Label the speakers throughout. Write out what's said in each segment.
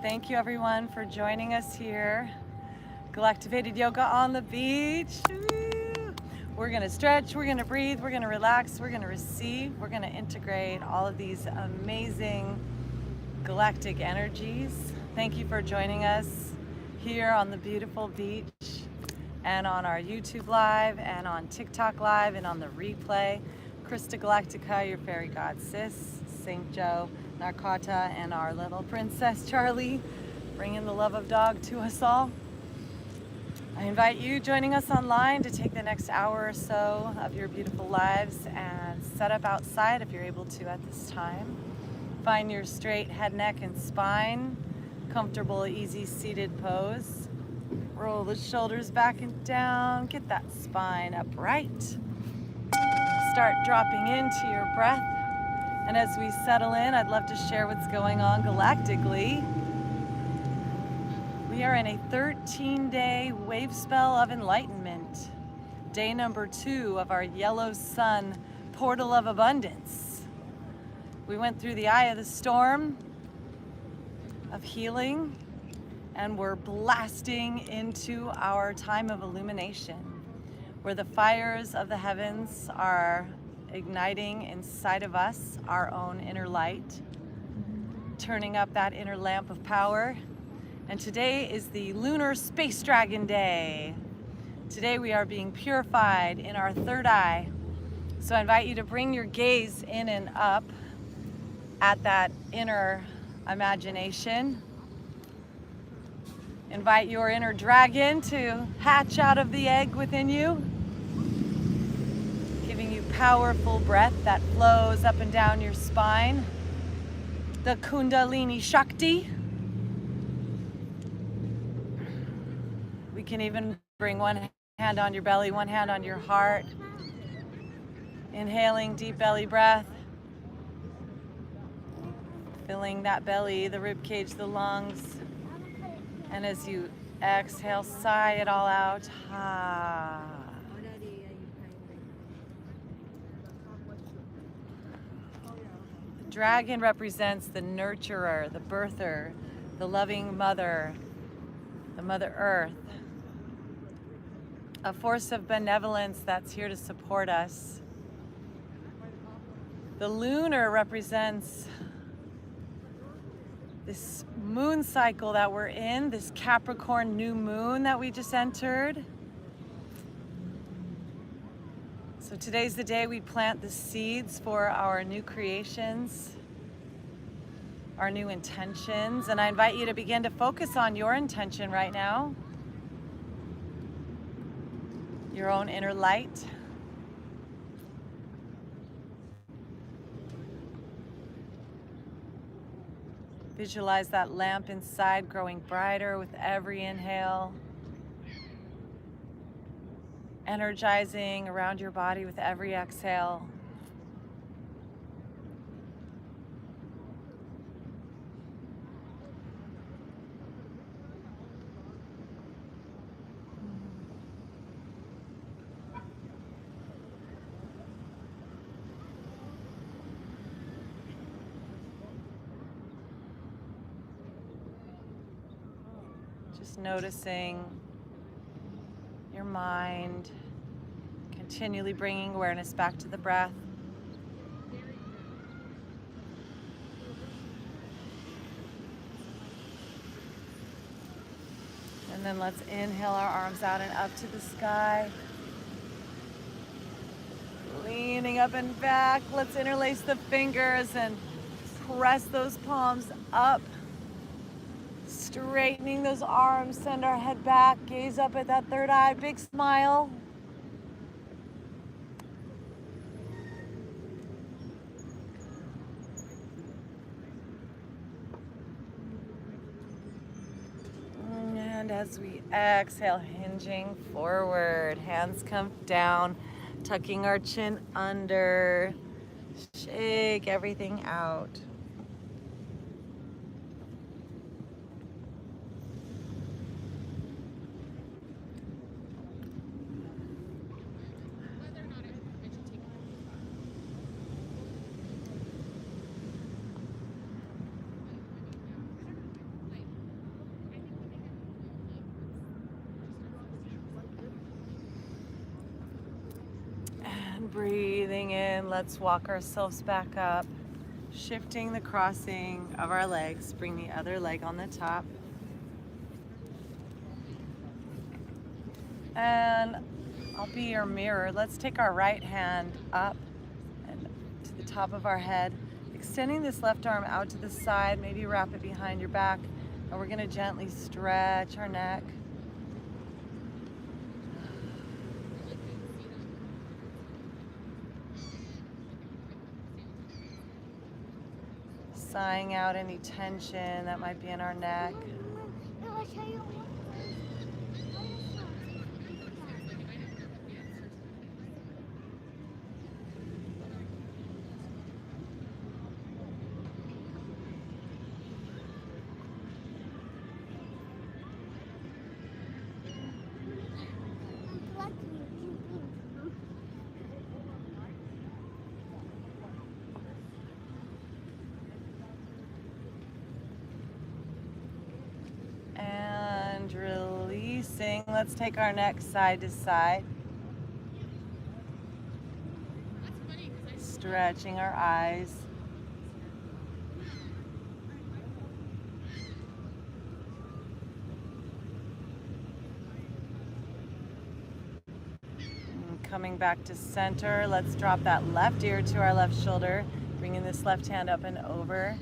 Speaker 1: Thank you everyone for joining us here. Galactivated yoga on the beach. Woo! We're gonna stretch, we're gonna breathe, we're gonna relax, we're gonna receive, we're gonna integrate all of these amazing galactic energies. Thank you for joining us here on the beautiful beach and on our YouTube live and on TikTok live and on the replay. Krista Galactica, your fairy god sis, St. Joe, Narkata, and our little princess Charlie, bringing the love of dog to us all. I invite you joining us online to take the next hour or so of your beautiful lives and set up outside if you're able to at this time. Find your straight head, neck, and spine, comfortable, easy seated pose. Roll the shoulders back and down, get that spine upright. Start dropping into your breath. And as we settle in, I'd love to share what's going on galactically. We are in a 13-day wave spell of enlightenment. Day number 2 of our yellow sun portal of abundance. We went through the eye of the storm of healing, and we're blasting into our time of illumination, where the fires of the heavens are igniting inside of us our own inner light, turning up that inner lamp of power. And today is the Lunar Space Dragon Day. Today we are being purified in our third eye. So I invite you to bring your gaze in and up at that inner imagination. Invite your inner dragon to hatch out of the egg within you, giving you powerful breath that flows up and down your spine. The Kundalini Shakti. We can even bring one hand on your belly, one hand on your heart. Inhaling deep belly breath. Filling that belly, the rib cage, the lungs. And as you exhale, sigh it all out. Ha. The dragon represents the nurturer, the birther, the loving mother, the Mother Earth. A force of benevolence that's here to support us. The lunar represents this moon cycle that we're in, this Capricorn new moon that we just entered. So today's the day we plant the seeds for our new creations, our new intentions, and I invite you to begin to focus on your intention right now, your own inner light. Visualize that lamp inside growing brighter with every inhale. Energizing around your body with every exhale. Just noticing your mind, continually bringing awareness back to the breath. And then let's inhale our arms out and up to the sky. Leaning up and back. Let's interlace the fingers and press those palms up. Straightening those arms, send our head back, gaze up at that third eye, big smile. And as we exhale, hinging forward, hands come down, tucking our chin under, shake everything out. Breathing in, let's walk ourselves back up, shifting the crossing of our legs. Bring the other leg on the top. And I'll be your mirror. Let's take our right hand up and to the top of our head, extending this left arm out to the side, maybe wrap it behind your back, and we're gonna gently stretch our neck. Sighing out any tension that might be in our neck. And releasing. Let's take our neck side to side. Stretching our eyes. And coming back to center, let's drop that left ear to our left shoulder, bringing this left hand up and over.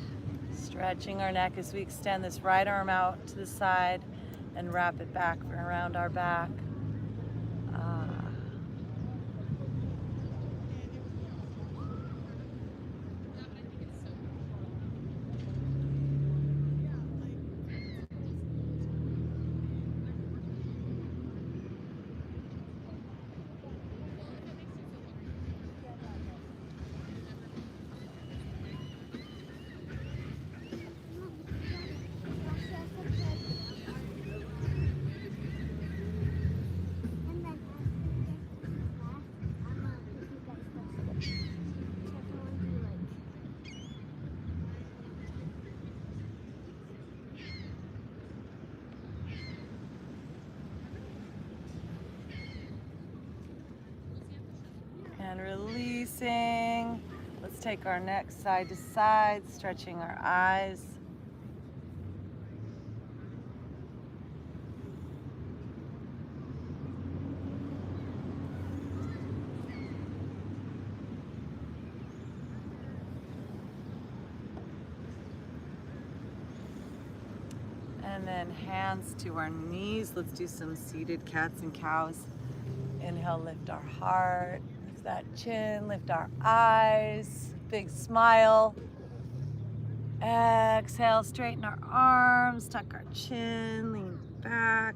Speaker 1: Stretching our neck as we extend this right arm out to the side and wrap it back around our back. And releasing. Let's take our neck side to side, stretching our eyes. And then hands to our knees. Let's do some seated cats and cows. Inhale, lift our heart, lift that chin, lift our eyes, big smile. Exhale, straighten our arms, tuck our chin, lean back.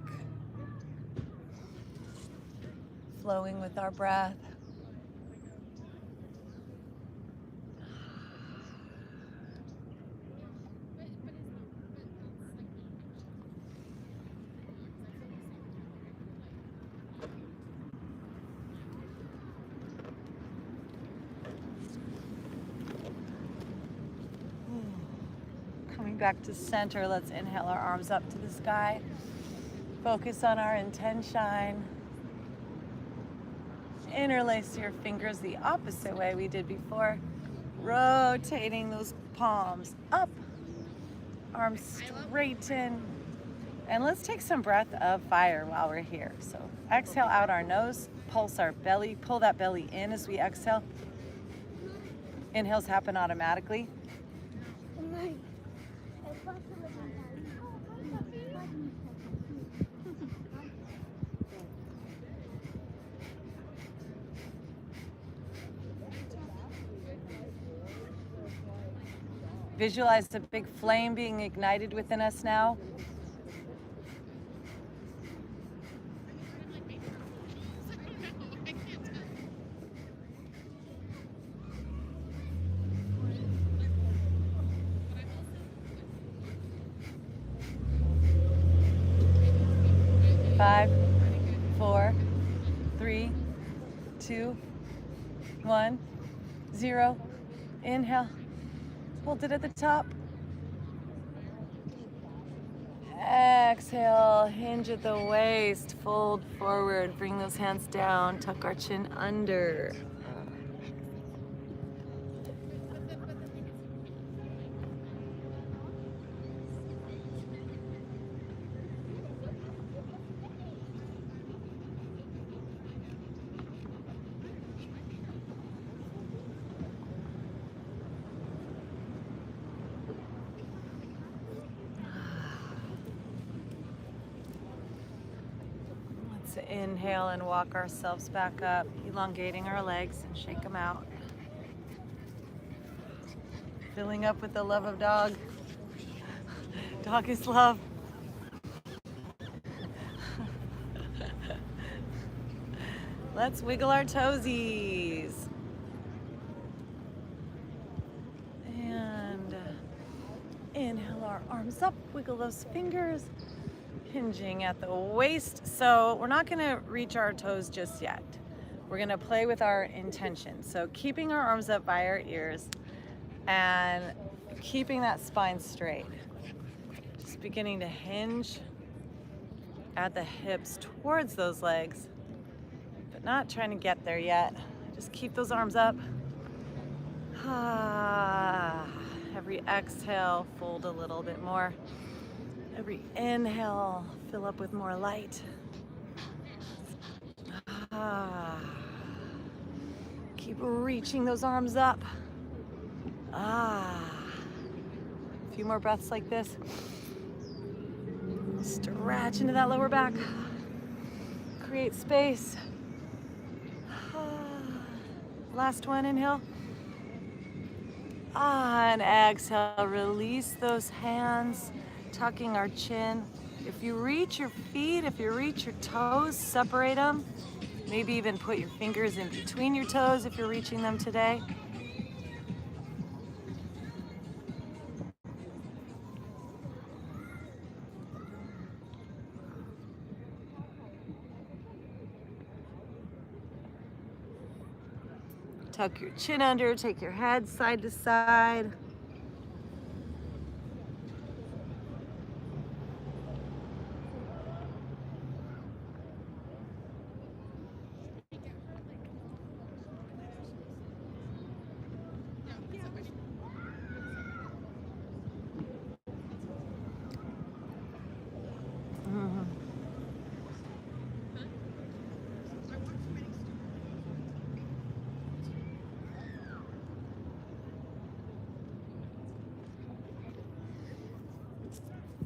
Speaker 1: Flowing with our breath. Coming back to center, let's inhale our arms up to the sky. Focus on our intention. Interlace your fingers the opposite way we did before. Rotating those palms up. Arms straighten. And let's take some breath of fire while we're here. So exhale out our nose, pulse our belly, pull that belly in as we exhale. Inhales happen automatically. Visualize the big flame being ignited within us now. Five, 4, 3, 2, 1, 0. Inhale. Hold it at the top. Exhale, hinge at the waist, fold forward, bring those hands down, tuck our chin under. Let's inhale and walk ourselves back up, elongating our legs and shake them out. Filling up with the love of dog. Dog is love. Let's wiggle our toesies. And inhale our arms up, wiggle those fingers, hinging at the waist. So we're not gonna reach our toes just yet. We're gonna play with our intention. So keeping our arms up by our ears and keeping that spine straight. Just beginning to hinge at the hips towards those legs, but not trying to get there yet. Just keep those arms up. Every exhale, fold a little bit more. Every inhale, fill up with more light. Keep reaching those arms up. A few more breaths like this. Stretch into that lower back. Create space. Last one, inhale. And exhale, release those hands, tucking our chin. If you reach your feet, if you reach your toes, separate them. Maybe even put your fingers in between your toes if you're reaching them today. Tuck your chin under, take your head side to side.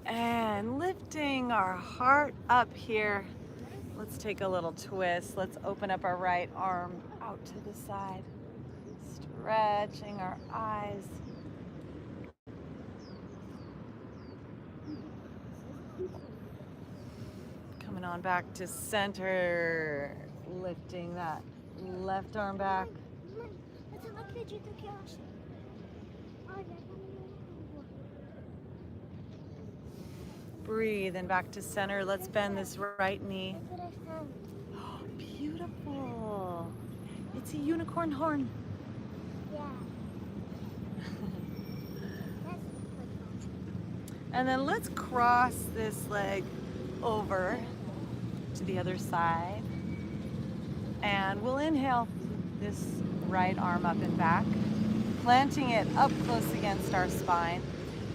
Speaker 1: And lifting our heart up here. Let's take a little twist. Let's open up our right arm out to the side. Stretching our eyes. Coming on back to center. Lifting that left arm back. Breathe and back to center. Let's bend this right knee. Oh, beautiful. It's a unicorn horn. Yeah. And then let's cross this leg over to the other side. And we'll inhale this right arm up and back, planting it up close against our spine.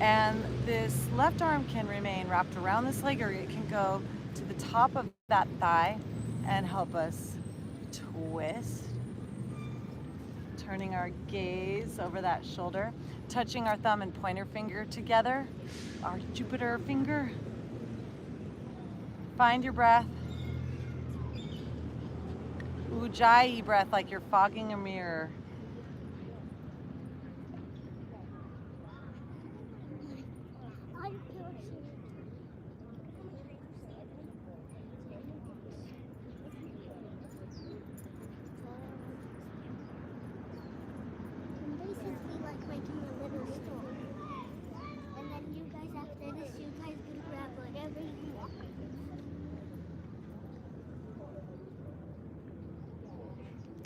Speaker 1: And this left arm can remain wrapped around this leg, or it can go to the top of that thigh and help us twist. Turning our gaze over that shoulder, touching our thumb and pointer finger together, our Jupiter finger. Find your breath. Ujjayi breath, like you're fogging a mirror.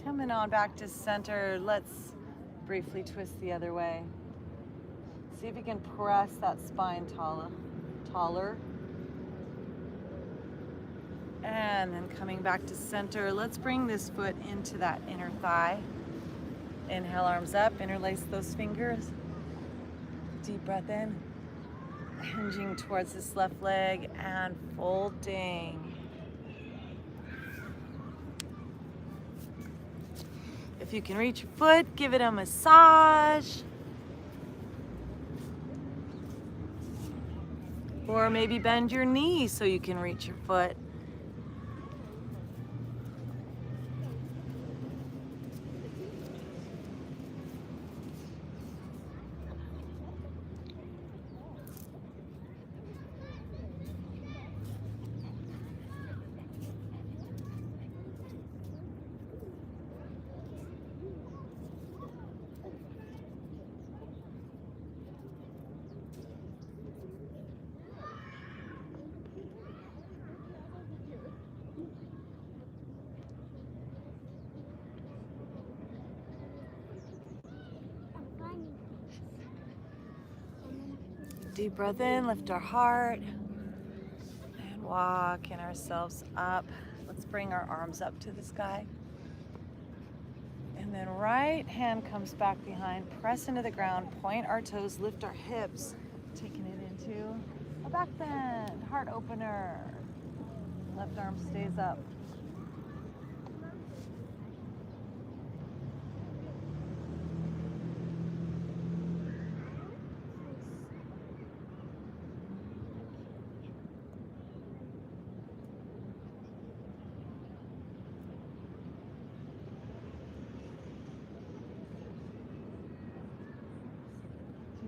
Speaker 1: Coming on back to center, let's briefly twist the other way. See if you can press that spine taller. And then coming back to center, let's bring this foot into that inner thigh. Inhale, arms up, interlace those fingers. Deep breath in. Hinging towards this left leg and folding. If you can reach your foot, give it a massage. Or maybe bend your knee so you can reach your foot. Deep breath in, lift our heart, and walking ourselves up. Let's bring our arms up to the sky. And then right hand comes back behind, press into the ground, point our toes, lift our hips, taking it into a back bend, heart opener. Left arm stays up.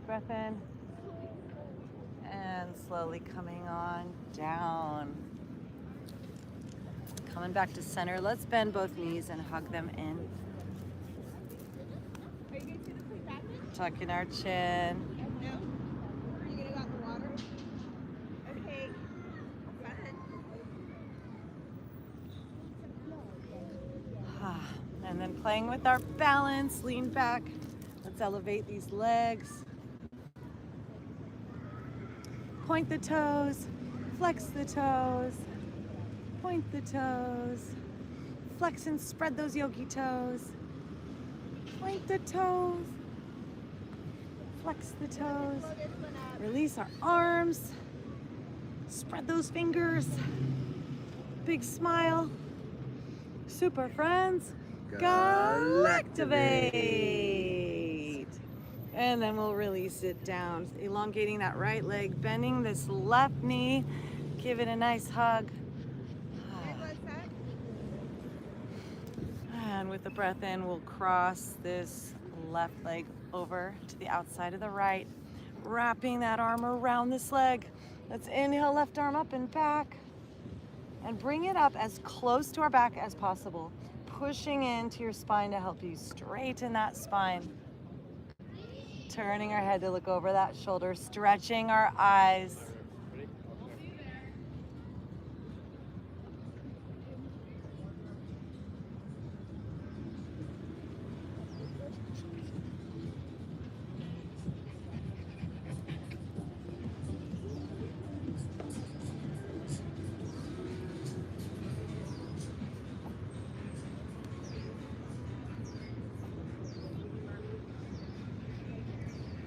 Speaker 1: Breath in and slowly coming on down. Coming back to center. Let's bend both knees and hug them in.
Speaker 2: Are you guys gonna play badminton?
Speaker 1: Tucking our chin.
Speaker 2: No? Are you gonna go out in the water? Okay. Fun.
Speaker 1: And then playing with our balance, lean back. Let's elevate these legs. Point the toes, flex the toes, point the toes, flex and spread those yogi toes, point the toes, flex the toes, release our arms, spread those fingers, big smile, super friends, Galactivate. And then we'll release it down, elongating that right leg, bending this left knee, give it a nice hug. And with the breath in, we'll cross this left leg over to the outside of the right, wrapping that arm around this leg. Let's inhale, left arm up and back, and bring it up as close to our back as possible, pushing into your spine to help you straighten that spine. Turning our head to look over that shoulder, stretching our eyes.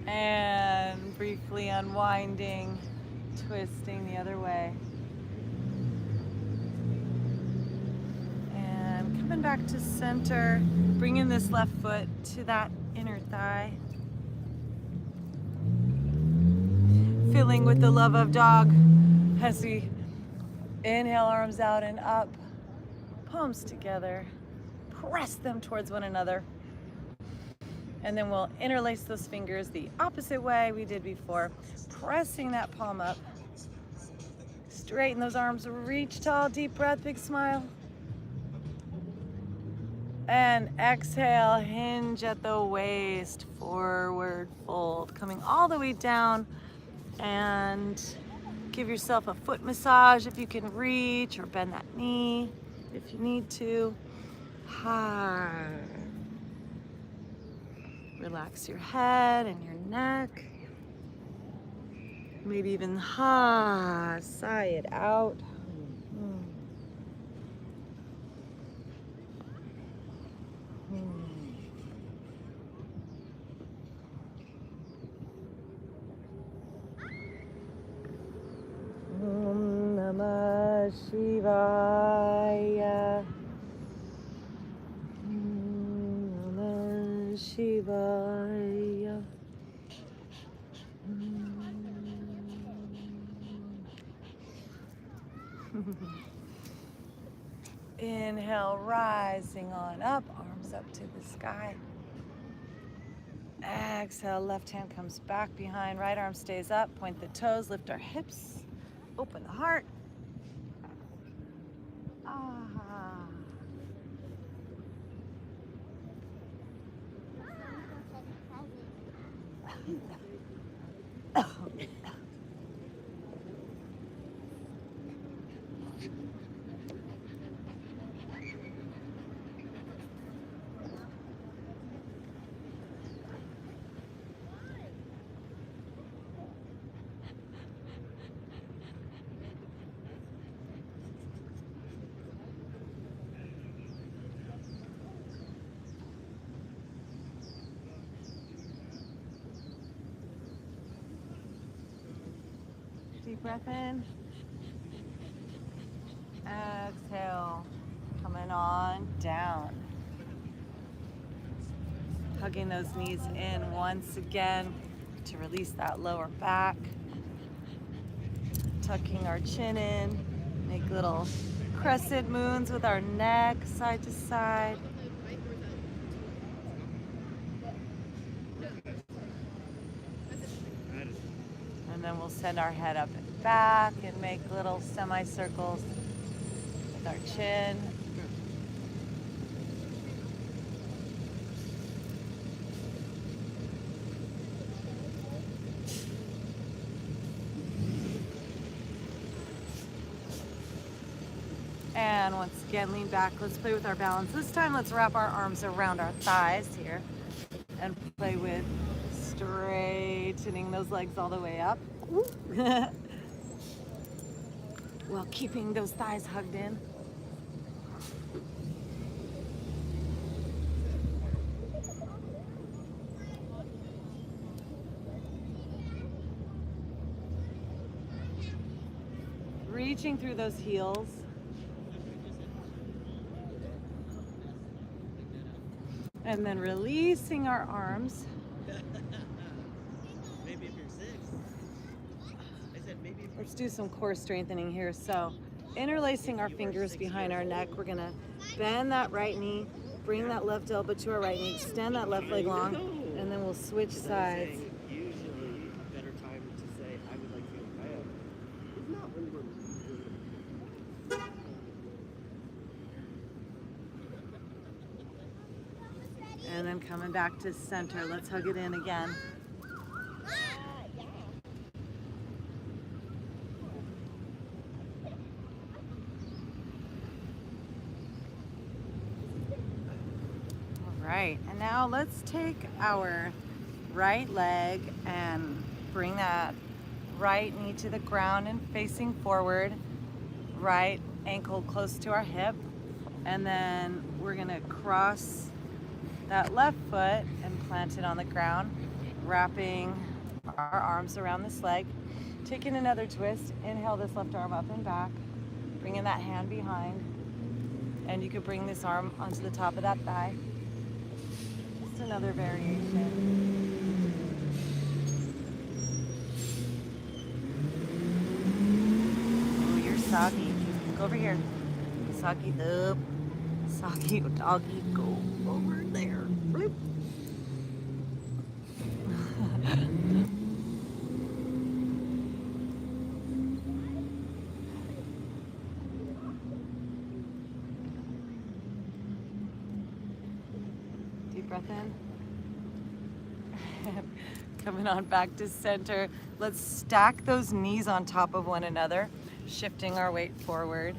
Speaker 1: And briefly unwinding, twisting the other way. And coming back to center, bringing this left foot to that inner thigh. Filling with the love of dog as we inhale, arms out and up, palms together, press them towards one another. And then we'll interlace those fingers the opposite way we did before, pressing that palm up. Straighten those arms, reach tall, deep breath, big smile. And exhale, hinge at the waist, forward fold, coming all the way down. And give yourself a foot massage if you can reach, or bend that knee if you need to. Relax your head and your neck. Maybe even sigh it out. Om Namah Shivaya. Shivaya. Inhale, rising on up, arms up to the sky. Exhale, left hand comes back behind, right arm stays up, point the toes, lift our hips, open the heart. Deep breath in. Exhale. Coming on down. Hugging those knees in once again to release that lower back. Tucking our chin in. Make little crescent moons with our neck side to side. And then we'll send our head up and back and make little semicircles with our chin. And once again, lean back. Let's play with our balance. This time, let's wrap our arms around our thighs here and play with straightening those legs all the way up. While keeping those thighs hugged in. Reaching through those heels. And then releasing our arms.
Speaker 3: Maybe if you're 6. I said maybe if you're
Speaker 1: Let's do some core strengthening here. So interlacing our fingers behind our neck. We're gonna bend that right knee, bring that left elbow to our right knee, extend that left leg long, and then we'll switch sides.
Speaker 3: usually a better time to say I would like to go higher. It's not when we're
Speaker 1: And then coming back to center. Let's hug it in again. All right, and now let's take our right leg and bring that right knee to the ground and facing forward. Right ankle close to our hip. And then we're gonna cross that left foot and plant it on the ground, wrapping our arms around this leg. Taking another twist, inhale this left arm up and back, bringing that hand behind, and you could bring this arm onto the top of that thigh. Just another variation. Oh, you're soggy. Go over here. Soggy up. Soggy doggy, go over there. Bloop. Deep breath in. Coming on back to center. Let's stack those knees on top of one another, shifting our weight forward,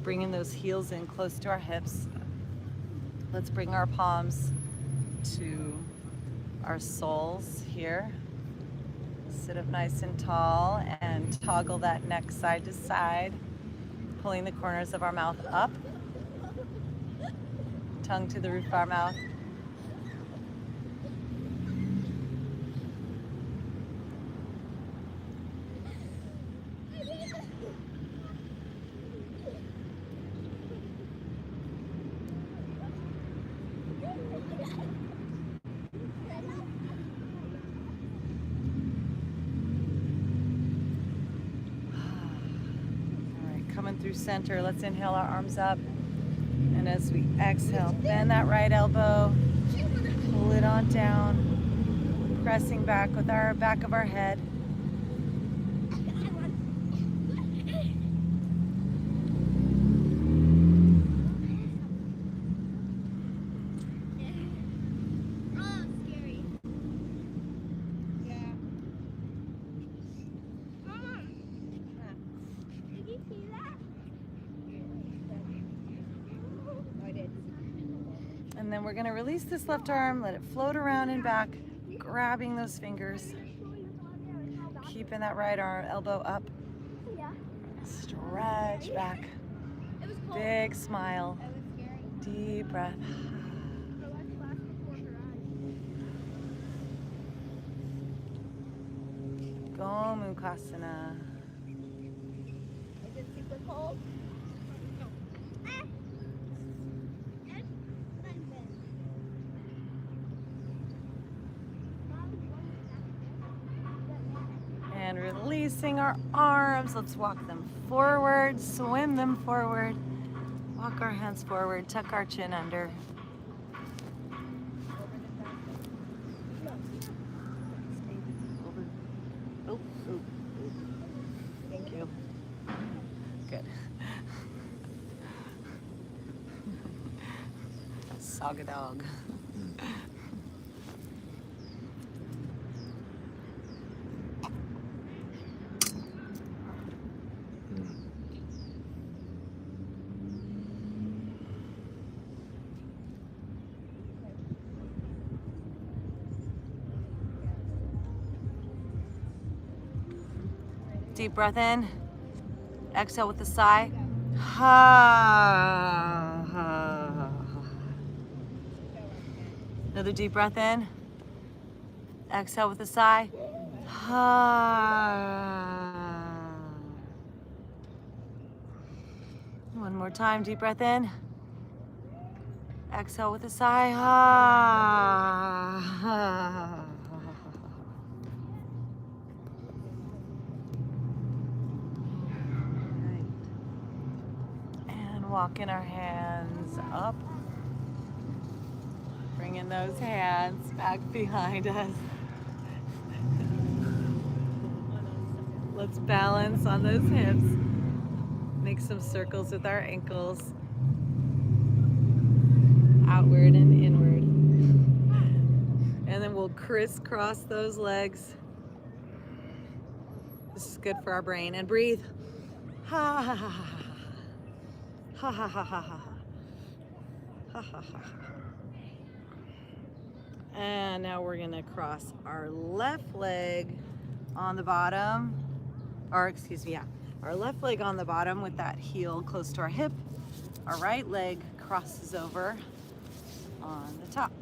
Speaker 1: bringing those heels in close to our hips. Let's bring our palms to our soles here. Sit up nice and tall and toggle that neck side to side, pulling the corners of our mouth up, tongue to the roof of our mouth. Through center. Let's inhale our arms up, and as we exhale, bend that right elbow, pull it on down, pressing back with our back of our head. And then we're going to release this left arm, let it float around and back, grabbing those fingers, keeping that right arm, elbow up, stretch back, big smile, deep breath. Gomukhasana. Releasing our arms. Let's walk them forward, swim them forward. Walk our hands forward, tuck our chin under. Oh, oh, oh. Thank you. Good. Saga dog. Deep breath in. Exhale with a sigh. Ha, ha, ha. Another deep breath in. Exhale with a sigh. Ha. One more time. Deep breath in. Exhale with a sigh. Ha. Ha. And walking our hands up. Bringing those hands back behind us. Let's balance on those hips. Make some circles with our ankles. Outward and inward. And then we'll crisscross those legs. This is good for our brain. And breathe. Ha ha ha ha ha. Ha ha ha ha ha. Ha ha ha ha. And now we're gonna cross our left leg on the bottom, or excuse me, yeah, our left leg on the bottom with that heel close to our hip. Our right leg crosses over on the top.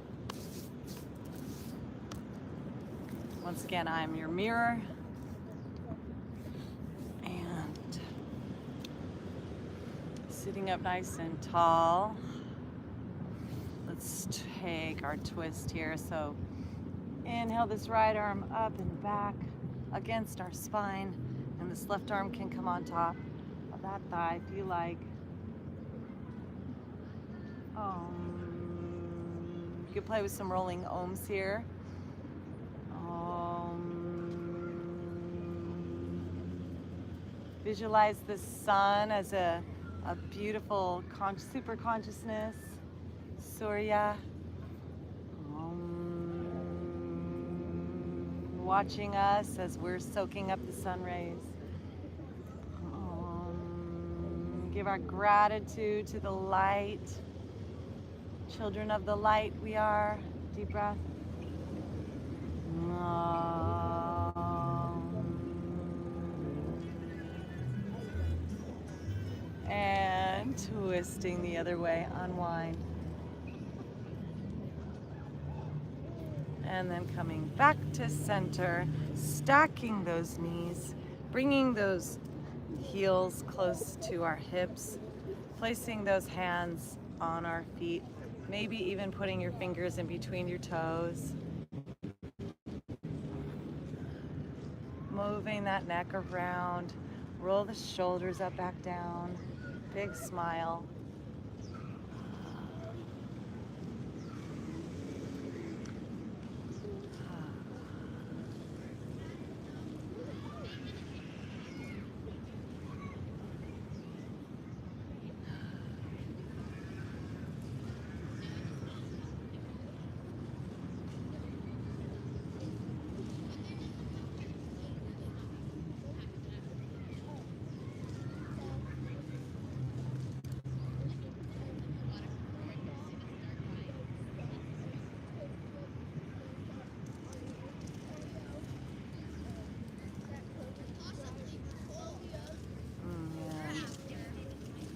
Speaker 1: Once again, I'm your mirror. And sitting up nice and tall. Let's take our twist here. So inhale this right arm up and back against our spine, and this left arm can come on top of that thigh if you like. You can play with some rolling ohms here. Visualize the sun as a beautiful super consciousness. Surya. Watching us as we're soaking up the sun rays. Give our gratitude to the light. Children of the light we are. Deep breath. And twisting the other way, unwind. And then coming back to center, stacking those knees, bringing those heels close to our hips, placing those hands on our feet, maybe even putting your fingers in between your toes. Moving that neck around, roll the shoulders up, back down, big smile.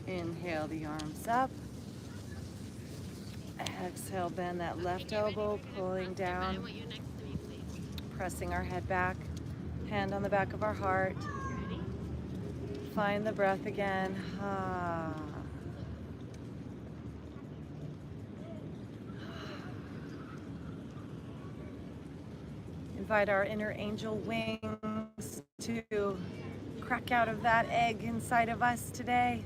Speaker 1: Inhale the arms up. Exhale, bend that left elbow, pulling down, pressing our head back, hand on the back of our heart. Find the breath again. Invite our inner angel wings to crack out of that egg inside of us today.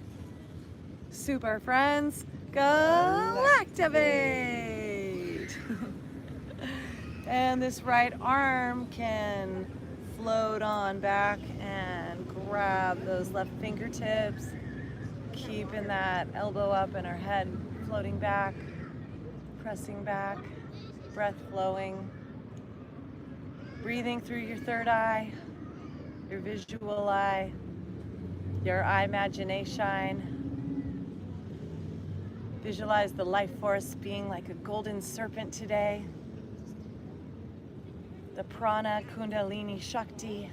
Speaker 1: Super friends, Galactivate! And this right arm can float on back and grab those left fingertips, keeping that elbow up and our head floating back, pressing back, breath flowing, breathing through your third eye, your visual eye, your eye imagination. Visualize the life force being like a golden serpent today. The prana kundalini shakti.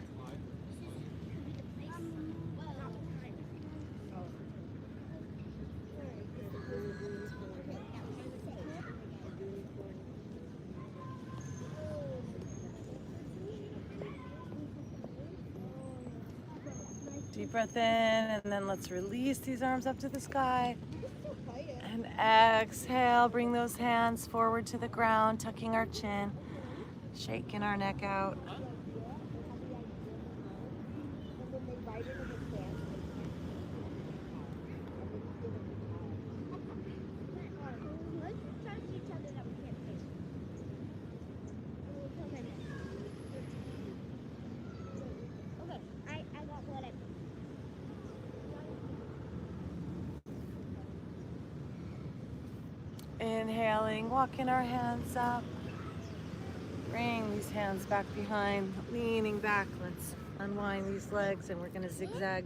Speaker 1: Deep breath in, and then let's release these arms up to the sky. And exhale, bring those hands forward to the ground, tucking our chin, shaking our neck out. Inhaling, walking our hands up. Bring these hands back behind, leaning back. Let's unwind these legs and we're gonna zigzag,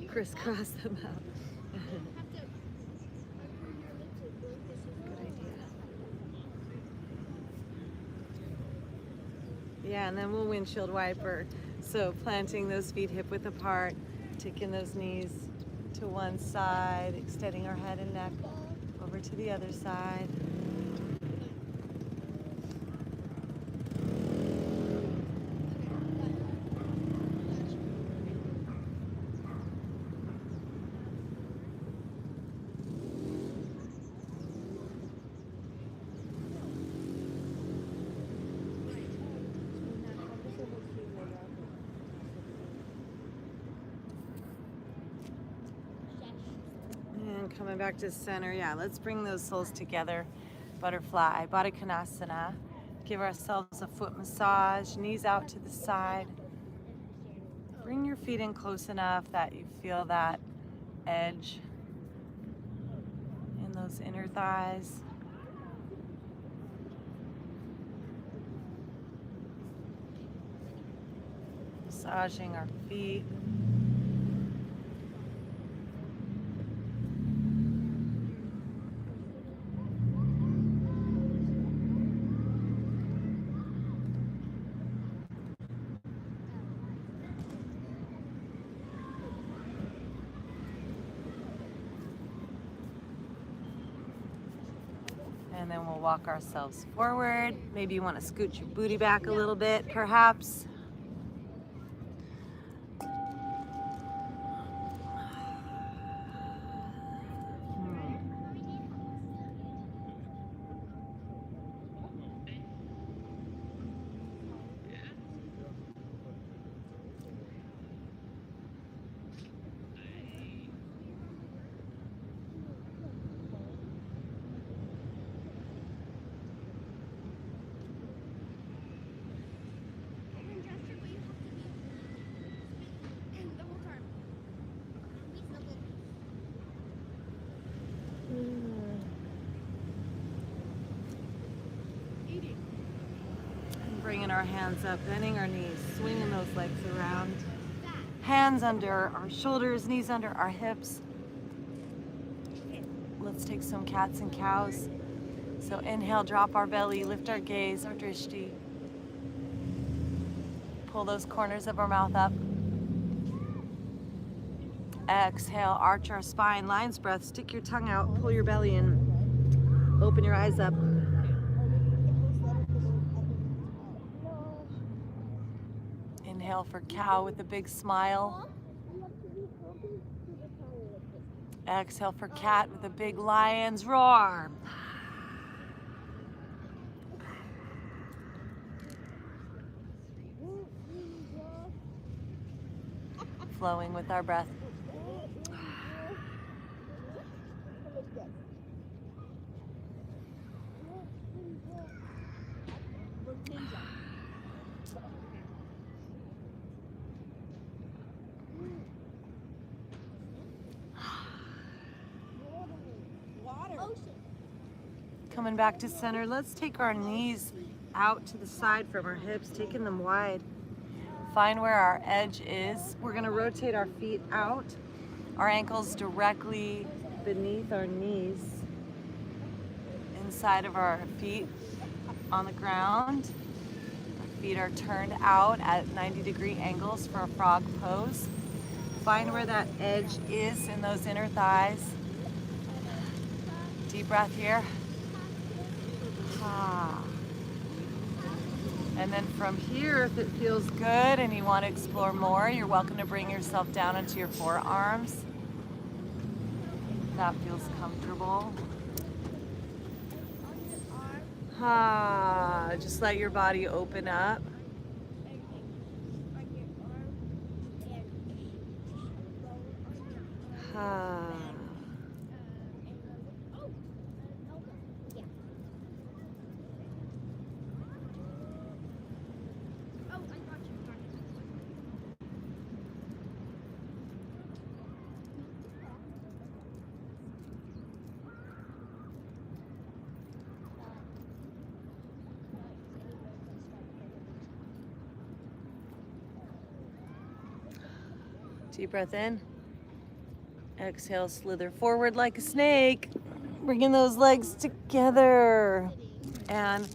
Speaker 1: crisscross them out. Good idea. Yeah, and then we'll windshield wiper. So planting those feet hip width apart, taking those knees to one side, extending our head and neck over to the other side. And coming back to center, yeah, let's bring those soles together. Butterfly, Baddha Konasana. Give ourselves a foot massage, knees out to the side. Bring your feet in close enough that you feel that edge in those inner thighs. Massaging our feet. And then we'll walk ourselves forward. Maybe you want to scoot your booty back a little bit, perhaps. Bringing our hands up, bending our knees, swinging those legs around. Hands under our shoulders, knees under our hips. Let's take some cats and cows. So inhale, drop our belly, lift our gaze, our drishti. Pull those corners of our mouth up. Exhale, arch our spine, lion's breath, stick your tongue out, pull your belly in, open your eyes up. Inhale for cow with a big smile. Exhale for cat with a big lion's roar. flowing with our breath. Coming back to center, let's take our knees out to the side from our hips, taking them wide. Find where our edge is. We're gonna rotate our feet out, our ankles directly beneath our knees, inside of our feet on the ground. Our feet are turned out at 90-degree angles for a frog pose. Find where that edge is in those inner thighs. Deep breath here. And then from here, if it feels good and you want to explore more, you're welcome to bring yourself down into your forearms. That feels comfortable. Just let your body open up. Deep breath in. Exhale, slither forward like a snake. Bringing those legs together. And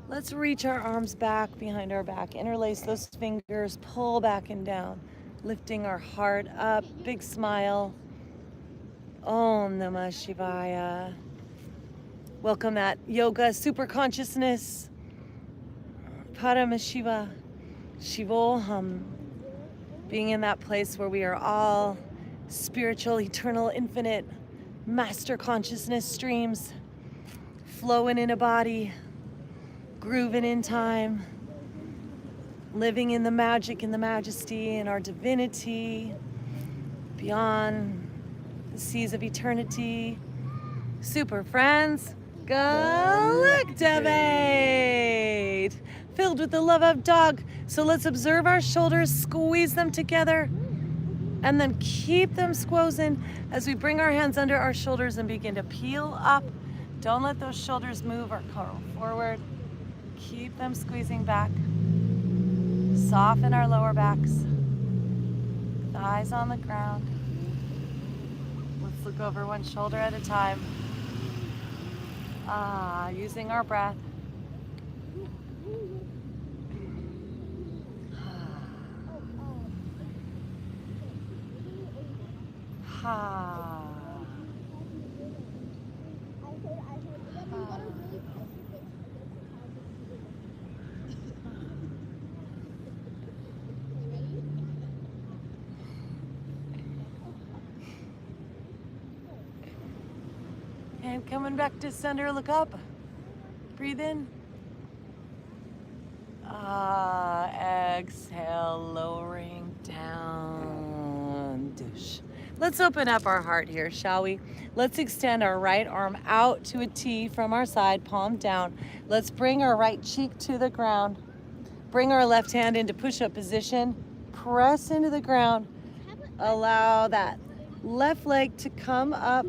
Speaker 1: let's reach our arms back behind our back. Interlace those fingers, pull back and down. Lifting our heart up, big smile. Om Namah Shivaya. Welcome that yoga super consciousness. Paramashiva. Shivoham. Being in that place where we are all spiritual, eternal, infinite, master consciousness streams, flowing in a body, grooving in time, living in the magic and the majesty and our divinity, beyond the seas of eternity. Super friends, Galactivate! Filled with the love of dog. So let's observe our shoulders, squeeze them together, and then keep them squozen as we bring our hands under our shoulders and begin to peel up. Don't let those shoulders move or curl forward. Keep them squeezing back. Soften our lower backs. Thighs on the ground. Let's look over one shoulder at a time. Using our breath. And coming back to center, look up. Breathe in. Exhale, lowering down. Douche. Let's open up our heart here, shall we? Let's extend our right arm out to a T from our side, palm down. Let's bring our right cheek to the ground. Bring our left hand into push-up position. Press into the ground. Allow that left leg to come up.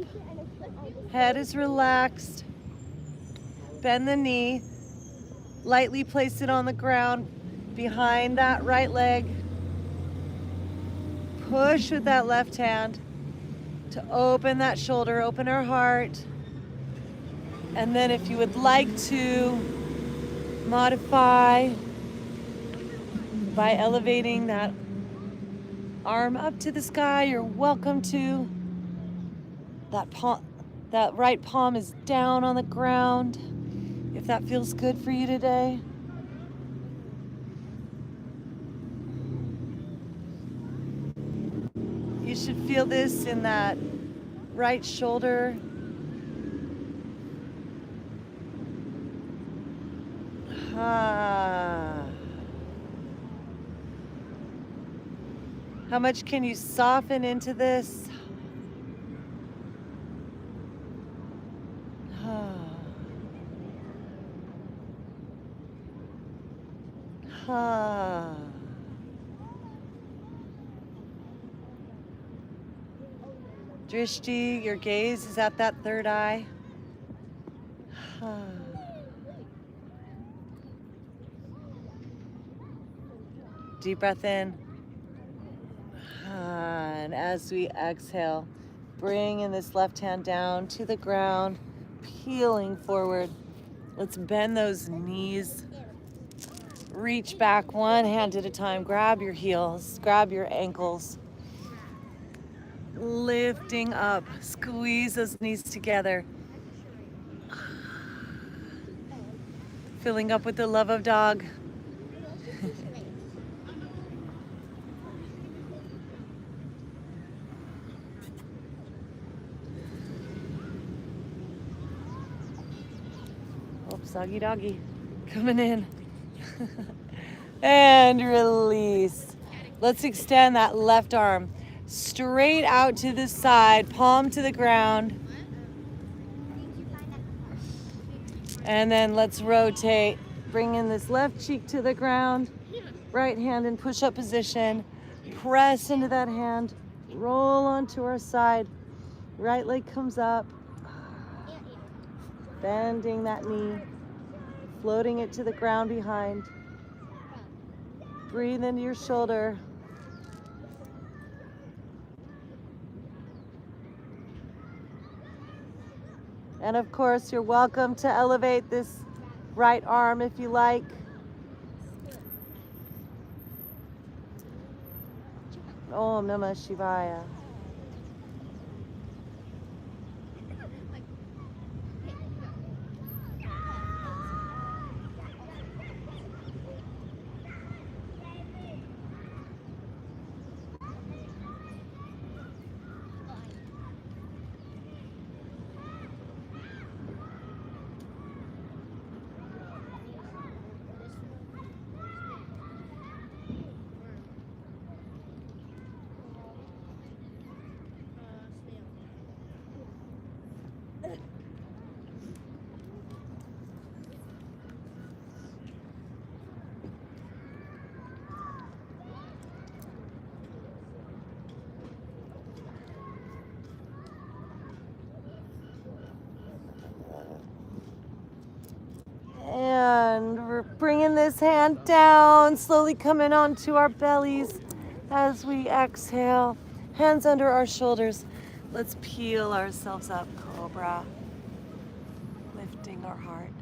Speaker 1: Head is relaxed. Bend the knee. Lightly place it on the ground behind that right leg. Push with that left hand to open that shoulder, open our heart. And then if you would like to modify by elevating that arm up to the sky, you're welcome to. That right palm is down on the ground, if that feels good for you today. You should feel this in that right shoulder. How much can you soften into this? Drishti, your gaze is at that third eye. Deep breath in. And as we exhale, bringing this left hand down to the ground, peeling forward. Let's bend those knees. Reach back one hand at a time. Grab your heels, grab your ankles. Lifting up, squeeze those knees together. Filling up with the love of dog. Oops, doggy doggy. Coming in. And release. Let's extend that left arm straight out to the side, palm to the ground. And then let's rotate. Bring in this left cheek to the ground. Right hand in push-up position. Press into that hand. Roll onto our side. Right leg comes up. Bending that knee. Floating it to the ground behind. Breathe into your shoulder. And of course, you're welcome to elevate this right arm if you like. Om Namah Shivaya. And we're bringing this hand down, slowly coming onto our bellies as we exhale. Hands under our shoulders. Let's peel ourselves up, Cobra. Lifting our heart.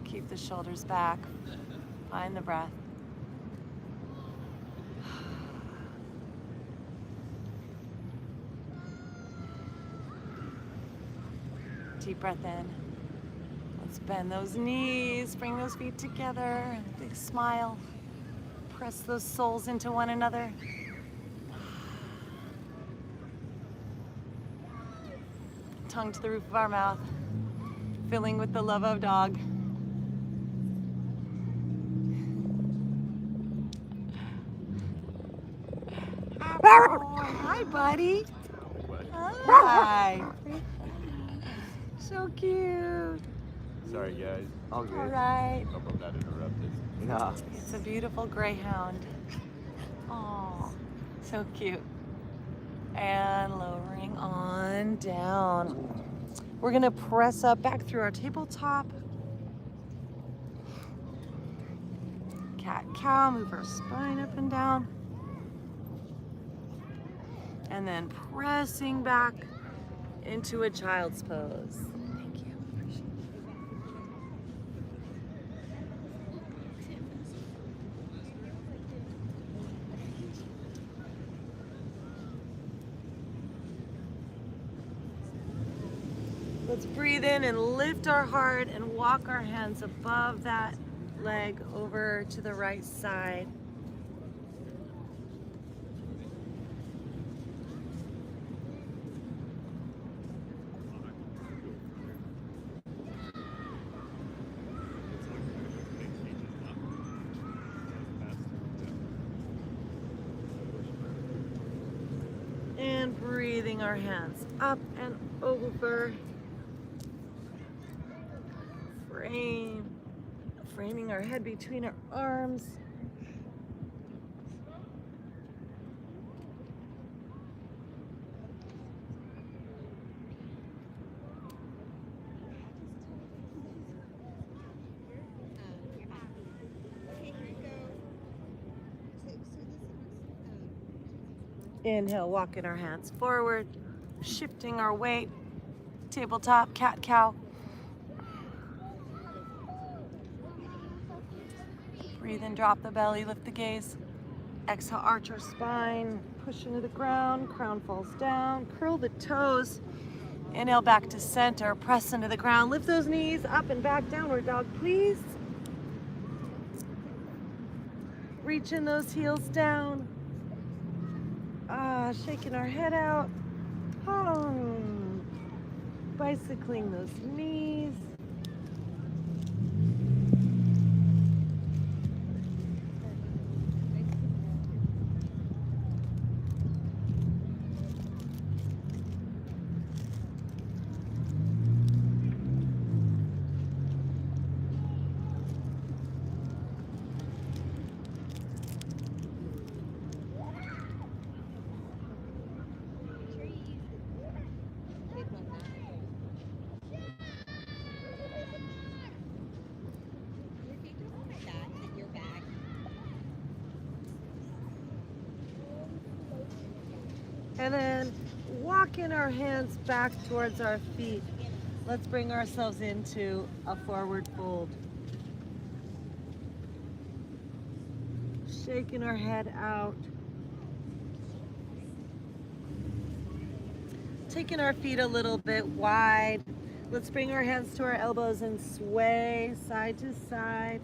Speaker 1: Keep the shoulders back. Find the breath. Deep breath in. Let's bend those knees, bring those feet together, big smile. Press those soles into one another. Tongue to the roof of our mouth, filling with the love of dog. Oh, hi, buddy. Hi. So cute.
Speaker 4: Sorry, guys. All good.
Speaker 1: All right.
Speaker 4: Hope I'm not interrupted.
Speaker 3: No.
Speaker 1: It's a beautiful greyhound. Oh, so cute. And lowering on down. We're gonna press up back through our tabletop. Cat cow, move our spine up and down. And then pressing back into a child's pose. Thank you. Let's breathe in and lift our heart and walk our hands above that leg over to the right side. And breathing our hands up and over. Framing our head between our arms. Inhale, walking our hands forward, shifting our weight, tabletop, cat-cow. Breathe in, drop the belly, lift the gaze. Exhale, arch our spine, push into the ground, crown falls down, curl the toes. Inhale, back to center, press into the ground, lift those knees up and back, downward dog, please. Reaching those heels down. Shaking our head out. Bicycling those knees. And then walking our hands back towards our feet. Let's bring ourselves into a forward fold. Shaking our head out. Taking our feet a little bit wide. Let's bring our hands to our elbows and sway side to side.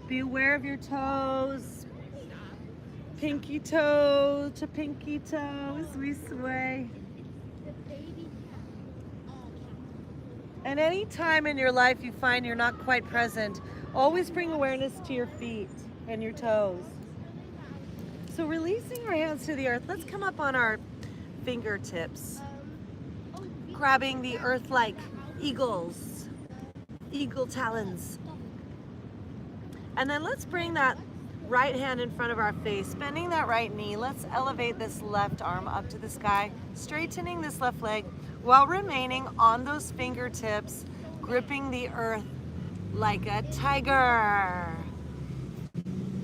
Speaker 1: Be aware of your toes. Pinky toe to pinky toe as we sway. And any time in your life you find you're not quite present, always bring awareness to your feet and your toes. So releasing our hands to the earth, let's come up on our fingertips. Grabbing the earth like eagles, eagle talons. And then let's bring that right hand in front of our face, bending that right knee. Let's elevate this left arm up to the sky, straightening this left leg while remaining on those fingertips, gripping the earth like a tiger.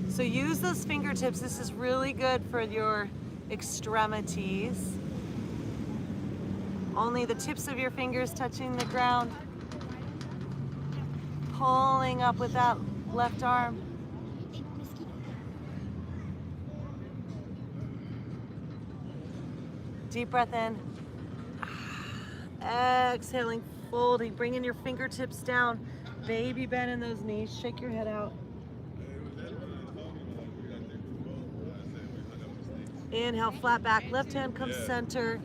Speaker 1: So use those fingertips. This is really good for your extremities. Only the tips of your fingers touching the ground. Pulling up with that left arm. Deep breath in. Exhaling, folding, bringing your fingertips down. Baby bend in those knees. Shake your head out. Inhale, flat back. Left hand comes center.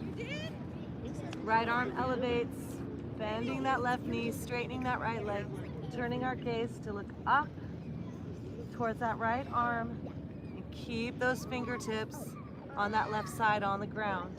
Speaker 1: Right arm elevates. Bending that left knee, straightening that right leg. Turning our gaze to look up towards that right arm and keep those fingertips on that left side on the ground.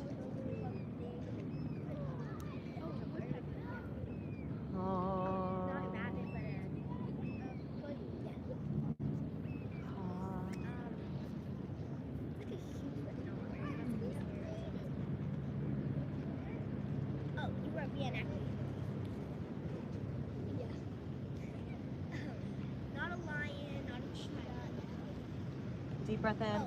Speaker 1: Deep breath in.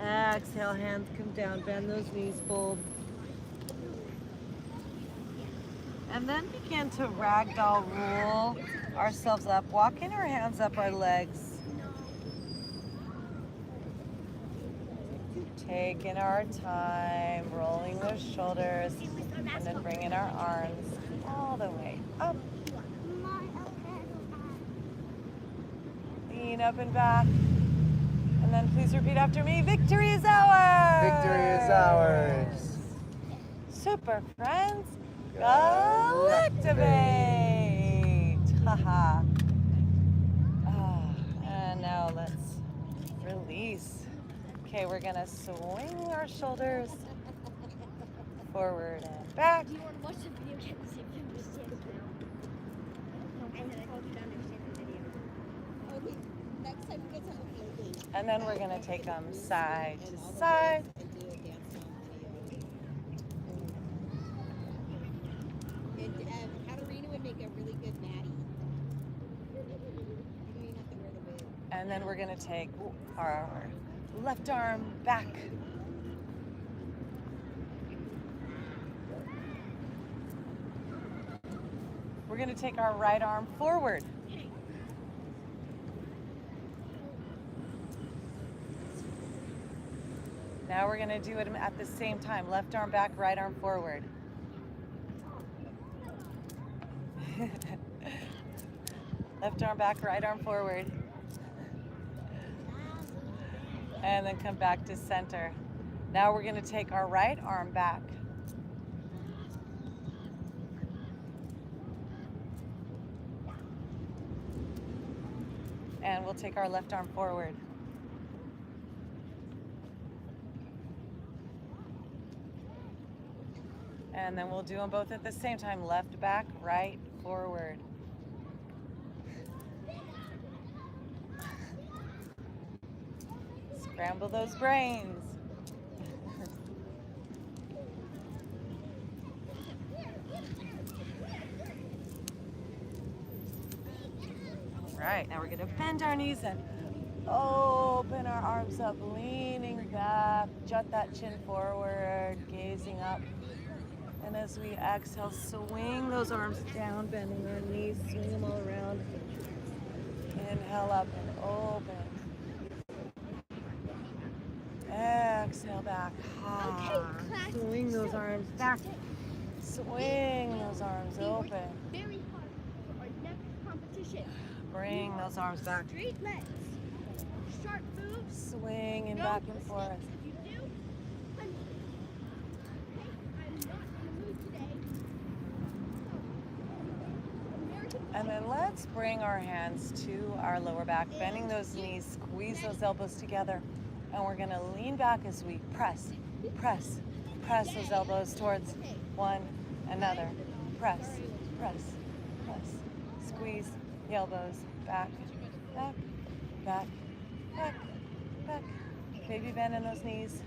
Speaker 1: Exhale, hands come down, bend those knees, fold. And then begin to ragdoll roll ourselves up, walking our hands up our legs. Taking our time, rolling those shoulders, and then bringing our arms all the way up. Lean up and back. And then please repeat after me, victory is ours!
Speaker 4: Victory is ours!
Speaker 1: Super friends, Galactivate! Haha. Okay, we're gonna swing our shoulders forward and back.
Speaker 5: Do you want to watch the video? Get the same thing as Sam now. And then I told you to understand the video.
Speaker 2: Okay, next time you get on the page.
Speaker 1: And then we're gonna take them side to side.
Speaker 2: And do a dance song video. And Katarina would make a really good Maddie. You don't even have to wear the wig.
Speaker 1: And then we're gonna take our left arm back. We're gonna take our right arm forward. Now we're gonna do it at the same time. Left arm back, right arm forward. Left arm back, right arm forward. And then come back to center. Now we're gonna take our right arm back. And we'll take our left arm forward. And then we'll do them both at the same time. Left back, right forward. Scramble those brains. All right, now we're gonna bend our knees and open our arms up, leaning back, jut that chin forward, gazing up. And as we exhale, swing those arms down, bending our knees, swing them all around. Inhale up and open. Exhale back. Swing those arms back. Swing those arms open.
Speaker 5: Very hard for our next competition.
Speaker 1: Bring those arms back.
Speaker 5: Straight legs. Sharp moves.
Speaker 1: Swinging back and forth.
Speaker 5: If you do, honey. Okay, I'm not in the mood today.
Speaker 1: And then let's bring our hands to our lower back, bending those knees, squeeze those elbows together. And we're gonna lean back as we press those elbows towards one another. Press. Squeeze the elbows back. Baby bend in those knees.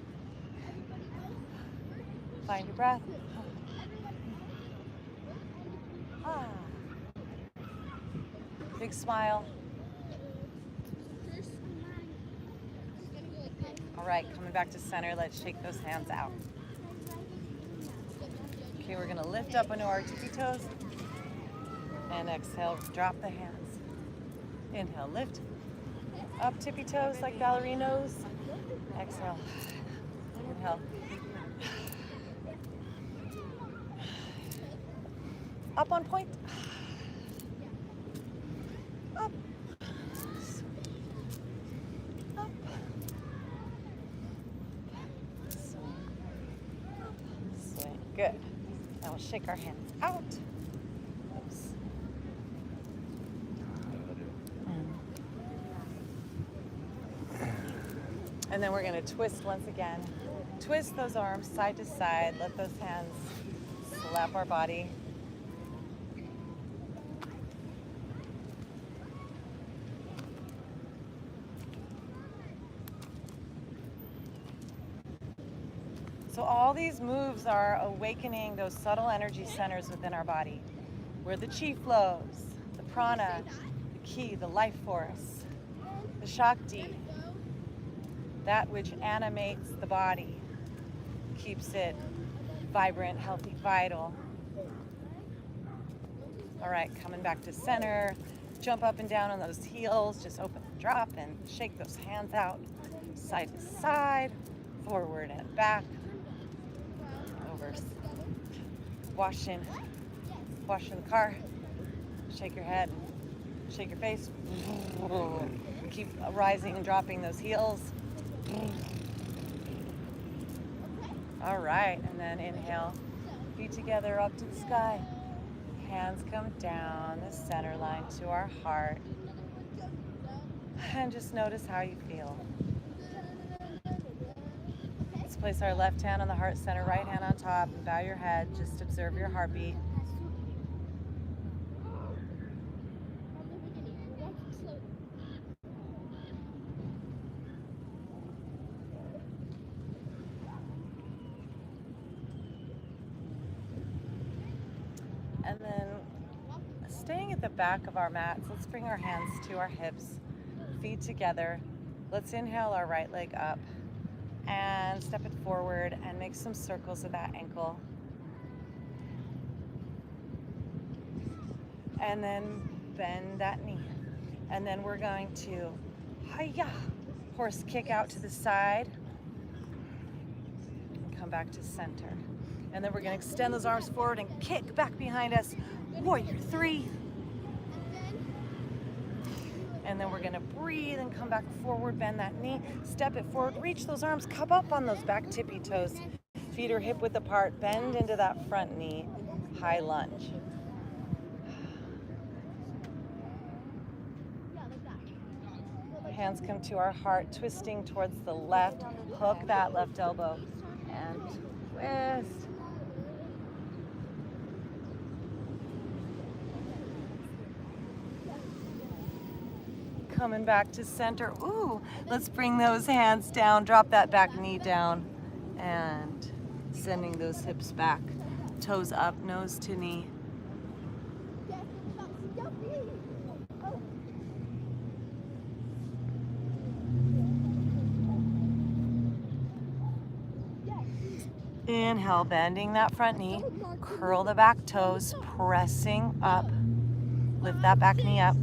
Speaker 1: Find your breath. Big smile. All right, coming back to center, let's shake those hands out. Okay, we're gonna lift up into our tippy toes and exhale, drop the hands. Inhale, lift up tippy toes like ballerinos. Exhale, inhale. Up on point. Up. Up. Swing. Good. Now we'll shake our hands out. Oops. And then we're going to twist once again. Twist those arms side to side. Let those hands slap our body. So all these moves are awakening those subtle energy centers within our body, where the chi flows, the prana, the ki, the life force, the shakti, that which animates the body, keeps it vibrant, healthy, vital. All right, coming back to center, jump up and down on those heels, just open and drop and shake those hands out, side to side, forward and back. Over. Washing the car. Shake your head, shake your face. Keep rising and dropping those heels. All right, and then inhale, feet together up to the sky. Hands come down the center line to our heart. And just notice how you feel. Let's place our left hand on the heart center, right hand on top, and bow your head. Just observe your heartbeat. And then staying at the back of our mats, let's bring our hands to our hips, feet together. Let's inhale our right leg up and step it forward and make some circles with that ankle. And then bend that knee. And then we're going to hi-ya, horse kick out to the side and come back to center. And then we're going to extend those arms forward and kick back behind us. Warrior 3. And then we're going to breathe and come back forward, bend that knee, step it forward, reach those arms, cup up on those back tippy toes. Feet are hip width apart, bend into that front knee, high lunge. Hands come to our heart, twisting towards the left, hook that left elbow and twist. Coming back to center. Ooh, let's bring those hands down, drop that back knee down, and sending those hips back. Toes up, nose to knee. Inhale, bending that front knee, curl the back toes, pressing up, lift that back knee up.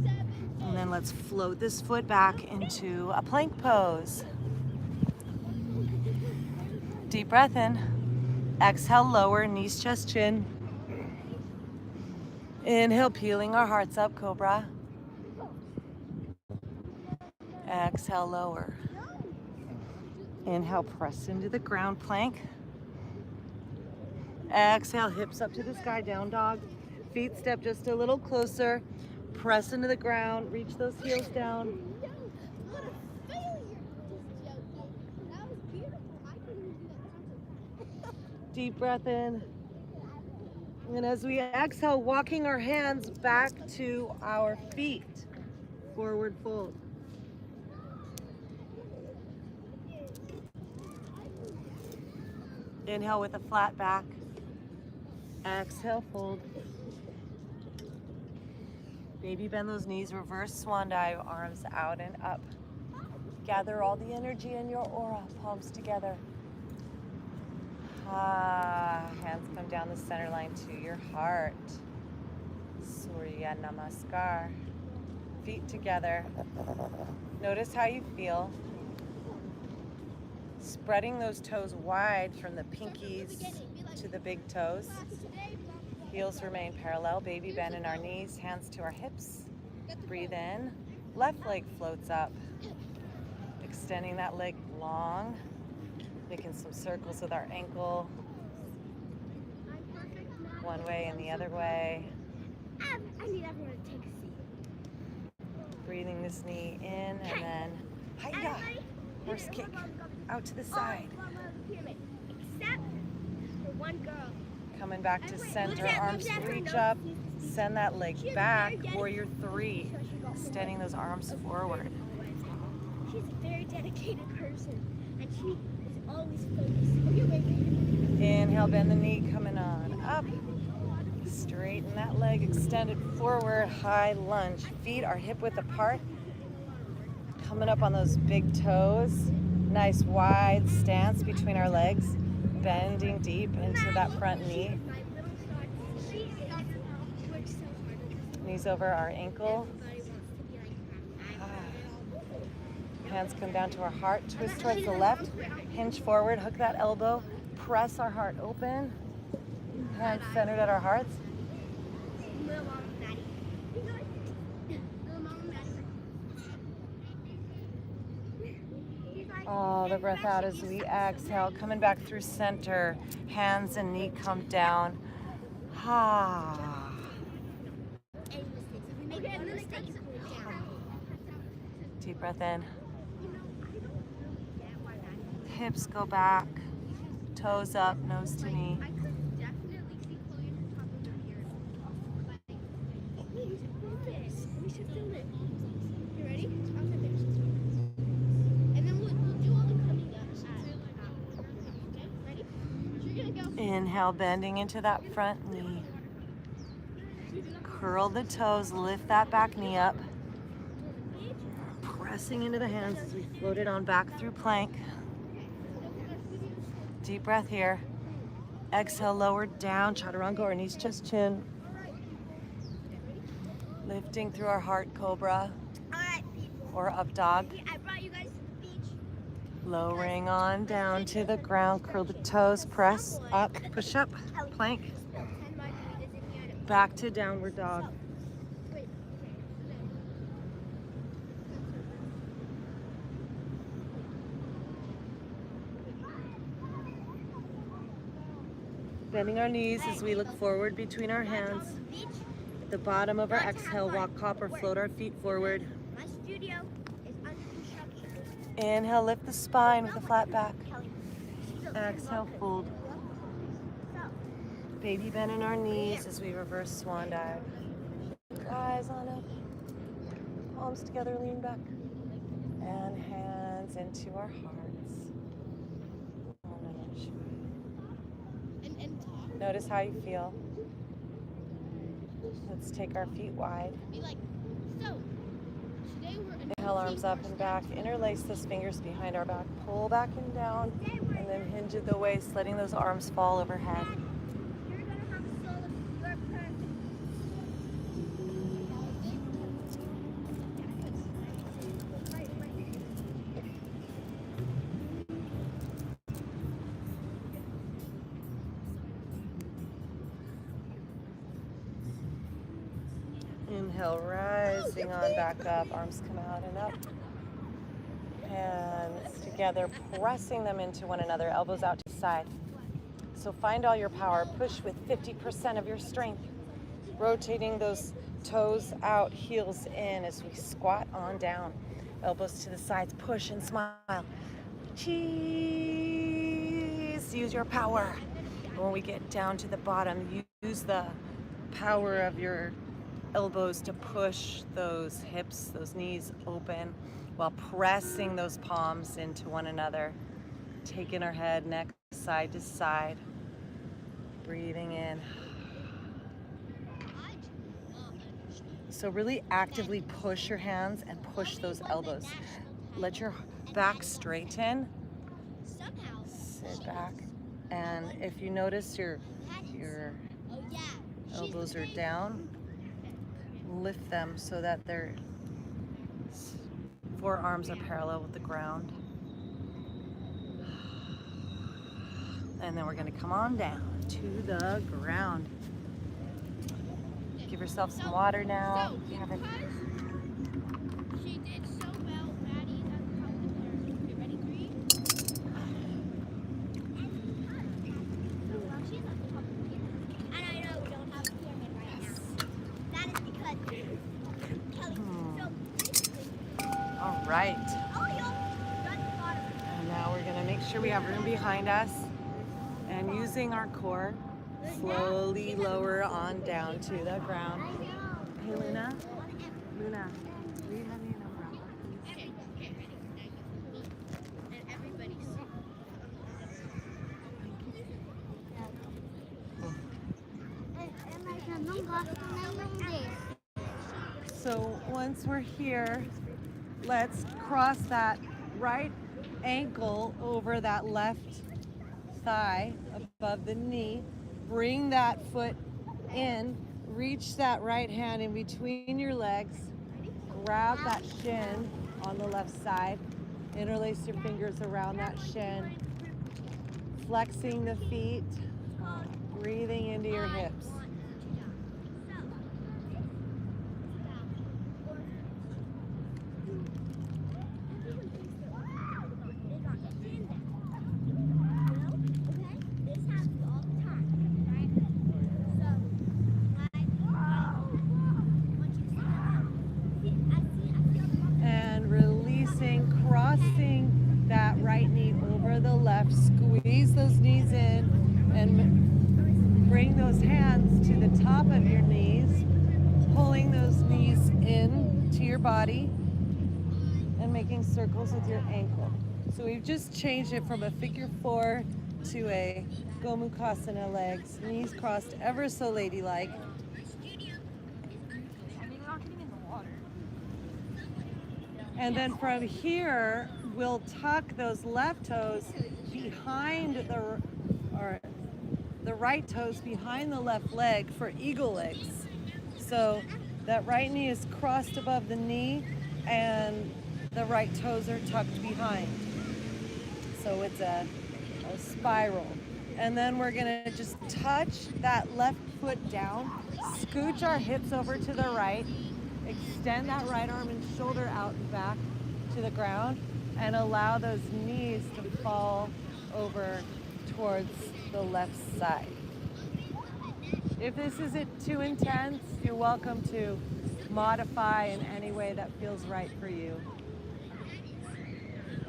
Speaker 1: And then let's float this foot back into a plank pose. Deep breath in. Exhale, lower, knees, chest, chin. Inhale, peeling our hearts up, cobra. Exhale, lower. Inhale, press into the ground, plank. Exhale, hips up to the sky, down dog. Feet step just a little closer. Press into the ground, reach those heels down.
Speaker 5: What a failure! Just joking. That was beautiful. I couldn't even do that.
Speaker 1: Deep breath in. And as we exhale, walking our hands back to our feet. Forward fold. Inhale with a flat back. Exhale, fold. Baby bend those knees, reverse swan dive, arms out and up. Gather all the energy in your aura, palms together. Hands come down the center line to your heart. Surya Namaskar. Feet together. Notice how you feel. Spreading those toes wide from the pinkies to the big toes. Heels remain parallel, baby bend in our knees, hands to our hips. Breathe in, left leg floats up. Extending that leg long, making some circles with our ankle. One way and the other way.
Speaker 5: I need everyone to take a seat.
Speaker 1: Breathing this knee in and then hi-ya, horse kick out to the side.
Speaker 5: Except for one girl.
Speaker 1: Coming back to center, arms reach up, send that leg back, warrior 3, extending those arms forward.
Speaker 5: She's a very dedicated person, and she is always focused.
Speaker 1: Inhale, bend the knee, coming on up. Straighten that leg, extended forward, high lunge. Feet are hip width apart. Coming up on those big toes. Nice wide stance between our legs. Bending deep into that front knee. Knees over our ankle. Hands come down to our heart. Twist towards the left. Hinge forward. Hook that elbow. Press our heart open. Hands centered at our hearts. Oh, the breath out as we exhale. Coming back through center. Hands and knee come down. Deep breath in. Hips go back. Toes up, nose to knee.
Speaker 5: I could definitely see Chloe and her toddler here. Like, wait, we should film this. We should film it. You ready? I'll sit there. And then we'll do all the coming up. Okay, ready? You're gonna go.
Speaker 1: Inhale, bending into that front knee. Curl the toes, lift that back knee up. Pressing into the hands as we float it on back through plank. Deep breath here. Exhale, lower down, chaturanga or knees, chest, chin. Lifting through our heart cobra
Speaker 5: Alright, people.
Speaker 1: or up dog.
Speaker 5: I brought you guys to the beach.
Speaker 1: Lowering on down to the ground, curl the toes, press up, push up, plank,
Speaker 5: 10 by 3 is in here.
Speaker 1: back to downward dog.
Speaker 5: Wait,
Speaker 1: Bending our knees as we look forward between our hands.
Speaker 5: beach.
Speaker 1: At the bottom of our exhale, walk, hop, or float our feet forward.
Speaker 5: My studio is under construction.
Speaker 1: Inhale, lift the spine with a flat back.
Speaker 5: Kelly.
Speaker 1: Exhale, fold.
Speaker 5: So,
Speaker 1: Baby bend in our knees as we reverse swan dive. Eyes on up. Palms together, lean back. And hands into our hearts.
Speaker 5: and talk.
Speaker 1: Notice how you feel. Let's take our feet wide.
Speaker 5: Be like, so, today we're
Speaker 1: Inhale, arms up and back. Interlace those fingers behind our back. Pull back and down. And then hinge at the waist, letting those arms fall overhead.
Speaker 5: You're gonna have a soul of your person.
Speaker 1: Inhale, rising on back up. Arms come out and up. Hands together, pressing them into one another. Elbows out to the side. So find all your power. Push with 50% of your strength. Rotating those toes out, heels in as we squat on down. Elbows to the sides. Push and smile. Cheese. Use your power. When we get down to the bottom, use the power of your elbows to push those hips, those knees open while pressing those palms into one another. Taking our head, neck, side to side. Breathing in. So really actively push your hands and push those elbows. Let your back straighten.
Speaker 5: Somehow.
Speaker 1: Sit back. And if you notice your
Speaker 5: Oh yeah.
Speaker 1: elbows are down, lift them so that their forearms are parallel with the ground. And then we're going to come on down to the ground. Give yourself some water now.
Speaker 5: So,
Speaker 1: You have a-
Speaker 5: because she did so well, Maddie's at the top of the stairs. Okay, ready? 3. Well, she's at the top of the stairs. And I know we don't have a pyramid right now. That is because Kelly. So basically,
Speaker 1: All right.
Speaker 5: oh, y'all, run the bottom.
Speaker 1: And now we're going to make sure we have room behind us. And using our core, slowly lower on down to the ground. Hey, Luna. Luna, will you have me an umbrella, please?
Speaker 5: Okay, ready? And everybody's.
Speaker 1: So once we're here, let's cross that right ankle over that left thigh above the knee. Bring that foot in, reach that right hand in between your legs, grab that shin on the left side, interlace your fingers around that shin, flexing the feet, breathing into your hips. And releasing, crossing that right knee over the left. Squeeze those knees in and bring those hands to the top of your knees, pulling those knees in to your body and making circles with your ankle. So we've just changed it from a figure four to a Gomukhasana legs, knees crossed ever so ladylike. And then from here, we'll tuck those left toes behind the right toes behind the left leg for eagle legs. So that right knee is crossed above the knee and the right toes are tucked behind. So it's a spiral. And then we're gonna just touch that left foot down, scooch our hips over to the right, extend that right arm and shoulder out and back to the ground, and allow those knees to fall over towards the left side. If this isn't too intense, you're welcome to modify in any way that feels right for you.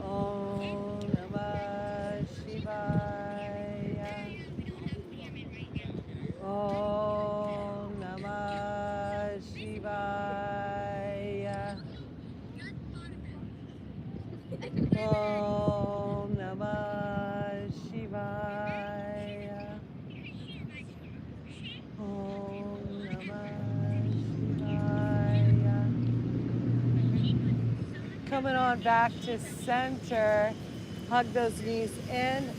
Speaker 1: Om Namah Shivaya. Om Namah Shivaya. Om Namah Shivaya. Om Namah Shivaya. Coming on back to center. Hug those knees in.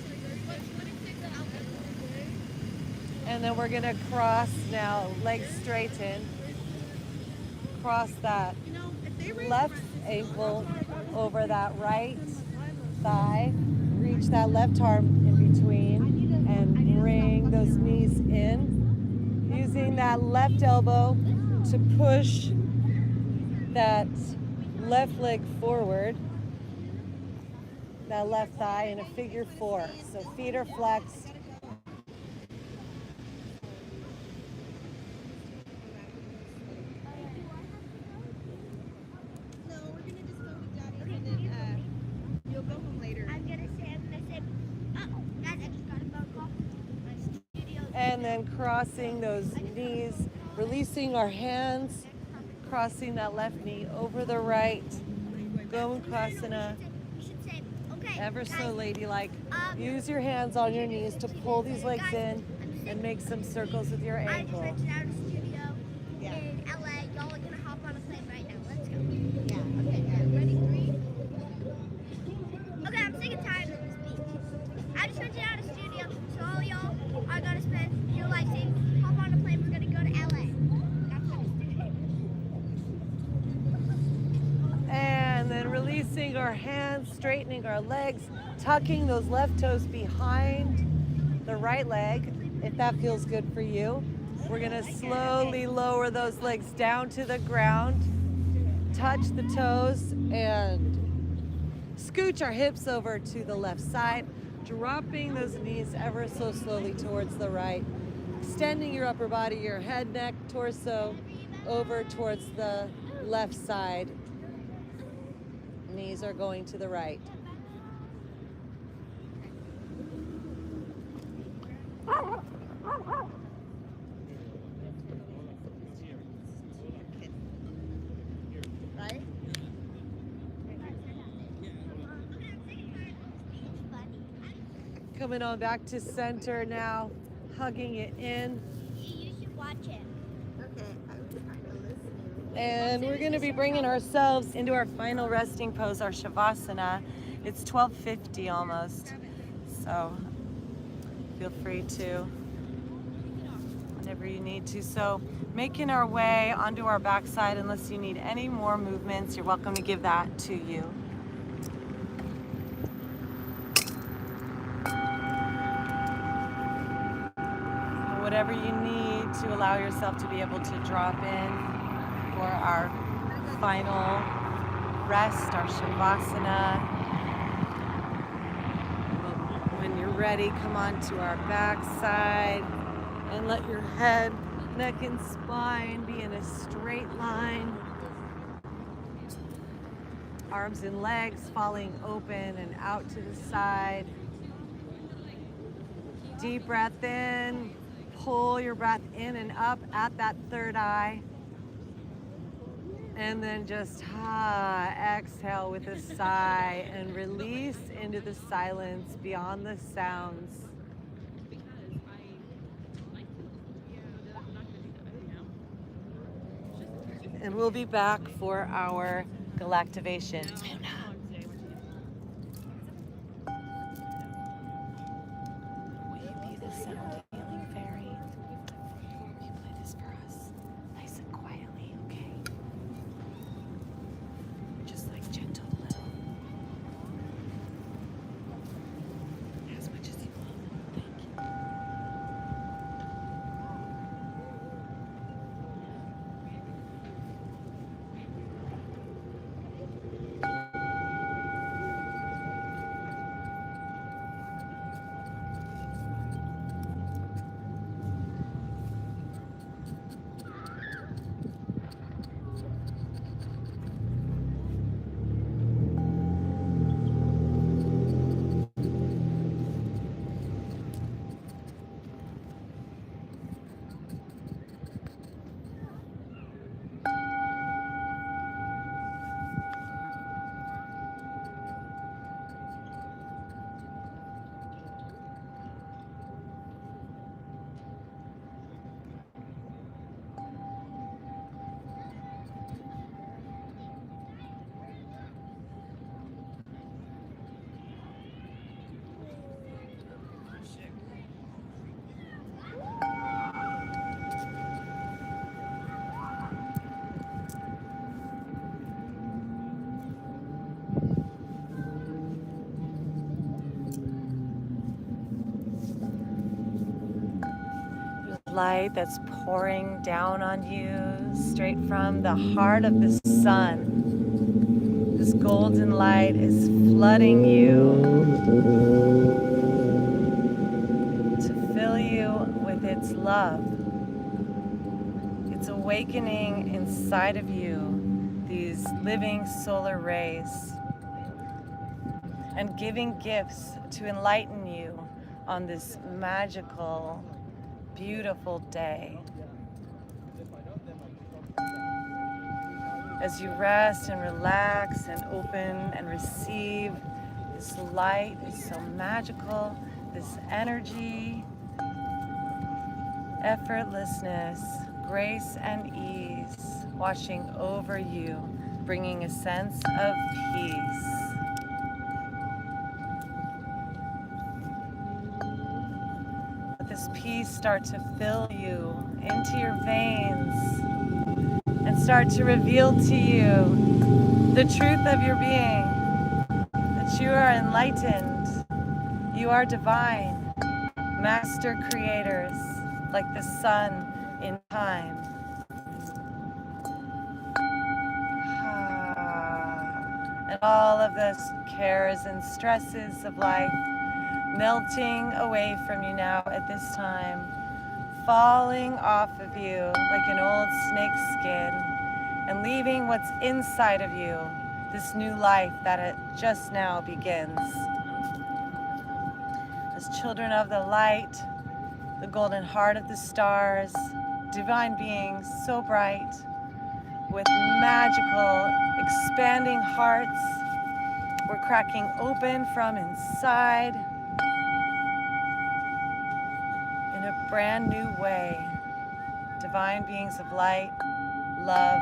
Speaker 1: And then we're gonna cross now, legs straighten. Cross that left ankle over that right thigh. Reach that left arm in between and bring those knees in. Using that left elbow to push that left leg forward. That left thigh in a figure four. So feet are flexed.
Speaker 2: No, we're gonna just go with Daddy and then you'll go home later.
Speaker 5: I'm gonna say, oh, guys, I just got a phone call. My studio.
Speaker 1: And then crossing those knees, releasing our hands, crossing that left knee over the right. Gomukhasana,
Speaker 5: We should say, okay,
Speaker 1: ever so
Speaker 5: guys,
Speaker 1: ladylike. Use your hands on your knees to pull these legs in and make some circles with your
Speaker 5: I just
Speaker 1: ankle.
Speaker 5: rented out a studio
Speaker 2: Yeah.
Speaker 5: in LA. Y'all are gonna hop on a plane right now. Let's go.
Speaker 2: Yeah, okay, yeah.
Speaker 5: Ready? 3. Okay, I'm sick and tired of this beach. I just rented out a studio, so all y'all are gonna spend your life savings. Hop on a plane. We're gonna go to LA. That's what it's doing.
Speaker 1: And then releasing our hands, straightening our legs, tucking those left toes behind the right leg, if that feels good for you. We're gonna slowly lower those legs down to the ground, touch the toes, and scooch our hips over to the left side, dropping those knees ever so slowly towards the right, extending your upper body, your head, neck, torso, over towards the left side. Knees are going to the right.
Speaker 2: Right?
Speaker 1: Coming on back to center now, hugging it in.
Speaker 5: You should watch it.
Speaker 2: Okay, I was kind of listening.
Speaker 1: And we're going to be bringing ourselves into our final resting pose, our Shavasana. It's 12:50 almost, so feel free to whenever you need to. So making our way onto our backside, unless you need any more movements, you're welcome to give that to you. Whatever you need to allow yourself to be able to drop in for our final rest, our Shavasana. When you're ready, come onto our backside and let your head, neck, and spine be in a straight line. arms and legs falling open and out to the side. Deep breath in, pull your breath in and up at that third eye. And then just exhale with a sigh and release into the silence beyond the sounds. And we'll be back for our Galactivation. Will you be the sound healing fairy? Will you play this for us? Nice and quietly, okay? Just like gentle little. As much as you want. Thank you. Light that's pouring down on you straight from the heart of the sun. This golden light is flooding you to fill you with its love. It's awakening inside of you these living solar rays and giving gifts to enlighten you on this magical, beautiful day. As you rest and relax and open and receive, this light is so magical, this energy, effortlessness, grace and ease washing over you, bringing a sense of peace. This peace start to fill you into your veins and start to reveal to you the truth of your being, that you are enlightened, you are divine, master creators like the sun in time. And all of those cares and stresses of life melting away from you now at this time, falling off of you like an old snake skin and leaving what's inside of you, this new life that it just now begins. As children of the light, the golden heart of the stars, divine beings so bright, with magical, expanding hearts, we're cracking open from inside in a brand new way. Divine beings of light, love,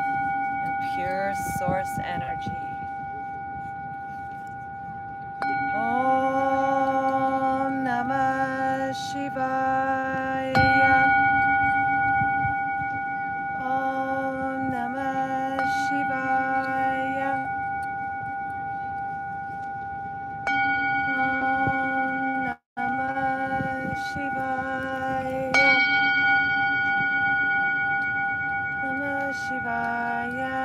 Speaker 1: and pure source energy. Om Namah Shivaya. Om Namah Shivaya. Om Namah Shivaya. Namah Shivaya.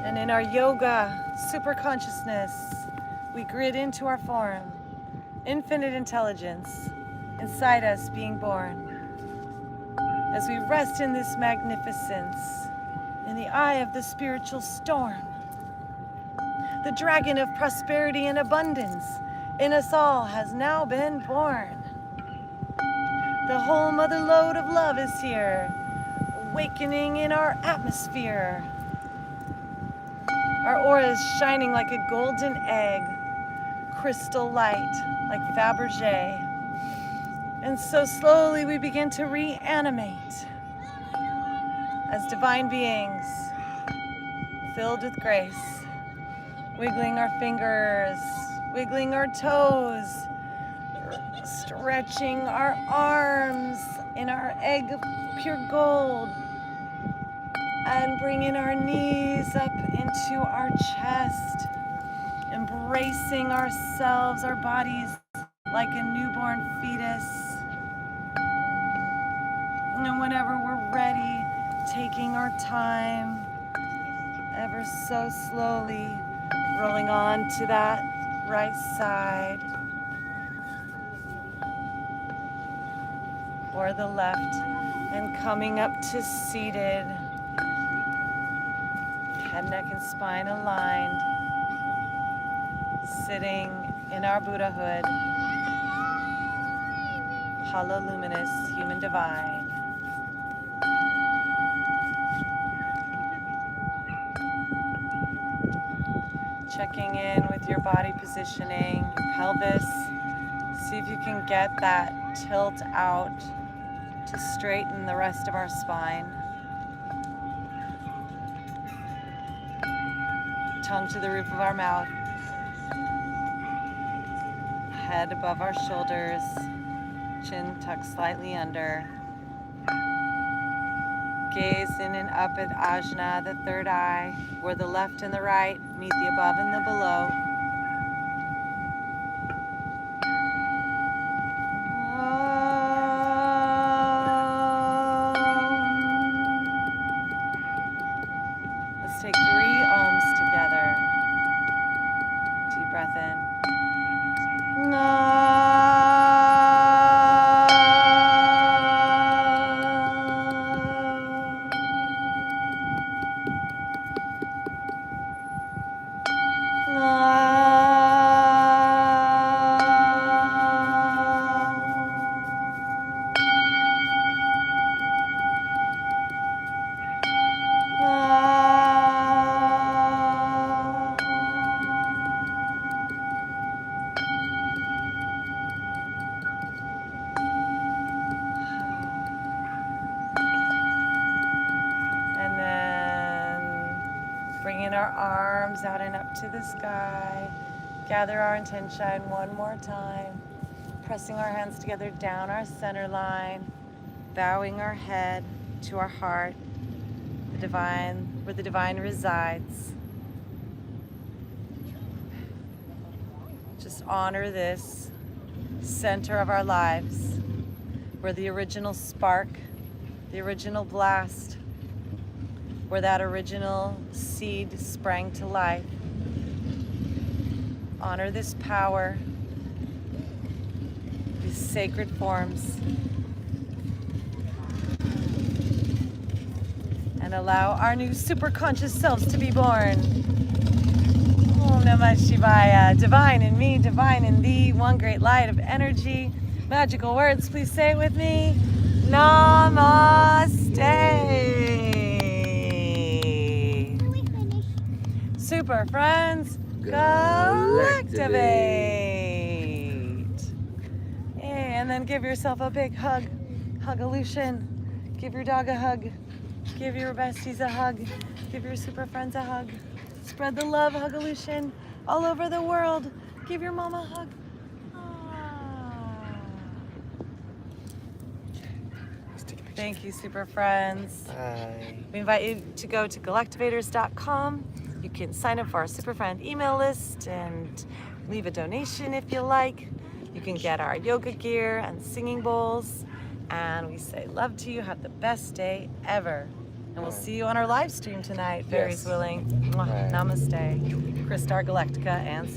Speaker 1: And in our yoga super consciousness, we grid into our form, infinite intelligence inside us being born. As we rest in this magnificence, in the eye of the spiritual storm. The dragon of prosperity and abundance in us all has now been born. The whole mother lode of love is here, awakening in our atmosphere. Our aura is shining like a golden egg, crystal light like Fabergé. And so slowly we begin to reanimate as divine beings filled with grace, wiggling our fingers, wiggling our toes, stretching our arms in our egg of pure gold, and bringing our knees up into our chest, embracing ourselves, our bodies like a newborn fetus. And whenever we're ready, taking our time, ever so slowly, rolling on to that right side or the left, and coming up to seated, head, neck, and spine aligned, sitting in our Buddhahood, hollow, luminous, human divine. Checking in with your body positioning, your pelvis. See if you can get that tilt out to straighten the rest of our spine. Tongue to the roof of our mouth. Head above our shoulders. Chin tucked slightly under. Gaze in and up at Ajna, the third eye, where the left and the right meet the above and the below. Let's take 3 ohms together. Deep breath in. And then bringing our arms out and up to the sky. Gather our intention one more time. Pressing our hands together down our center line. Bowing our head to our heart, the divine, where the divine resides. Just honor this center of our lives, where the original spark, the original blast, where that original seed sprang to life. Honor this power, these sacred forms, and allow our new superconscious selves to be born. Om Namah Shivaya. Divine in me, divine in thee, one great light of energy. Magical words, please say it with me. Namaste. Super friends, Galactivate. And then give yourself a big hug. Hug-a-lution. Give your dog a hug. Give your besties a hug. Give your super friends a hug. Spread the love, hug-a-lution, all over the world. Give your mom a hug. Thank you, super friends.
Speaker 4: Bye.
Speaker 1: We invite you to go to galactivators.com. You can sign up for our super friend email list and leave a donation if you like. You can get our yoga gear and singing bowls. And we say love to you. Have the best day ever. And we'll see you on our live stream tonight. Fairies willing. Mwah.
Speaker 4: Bye.
Speaker 1: Namaste. Freestyle Galactica and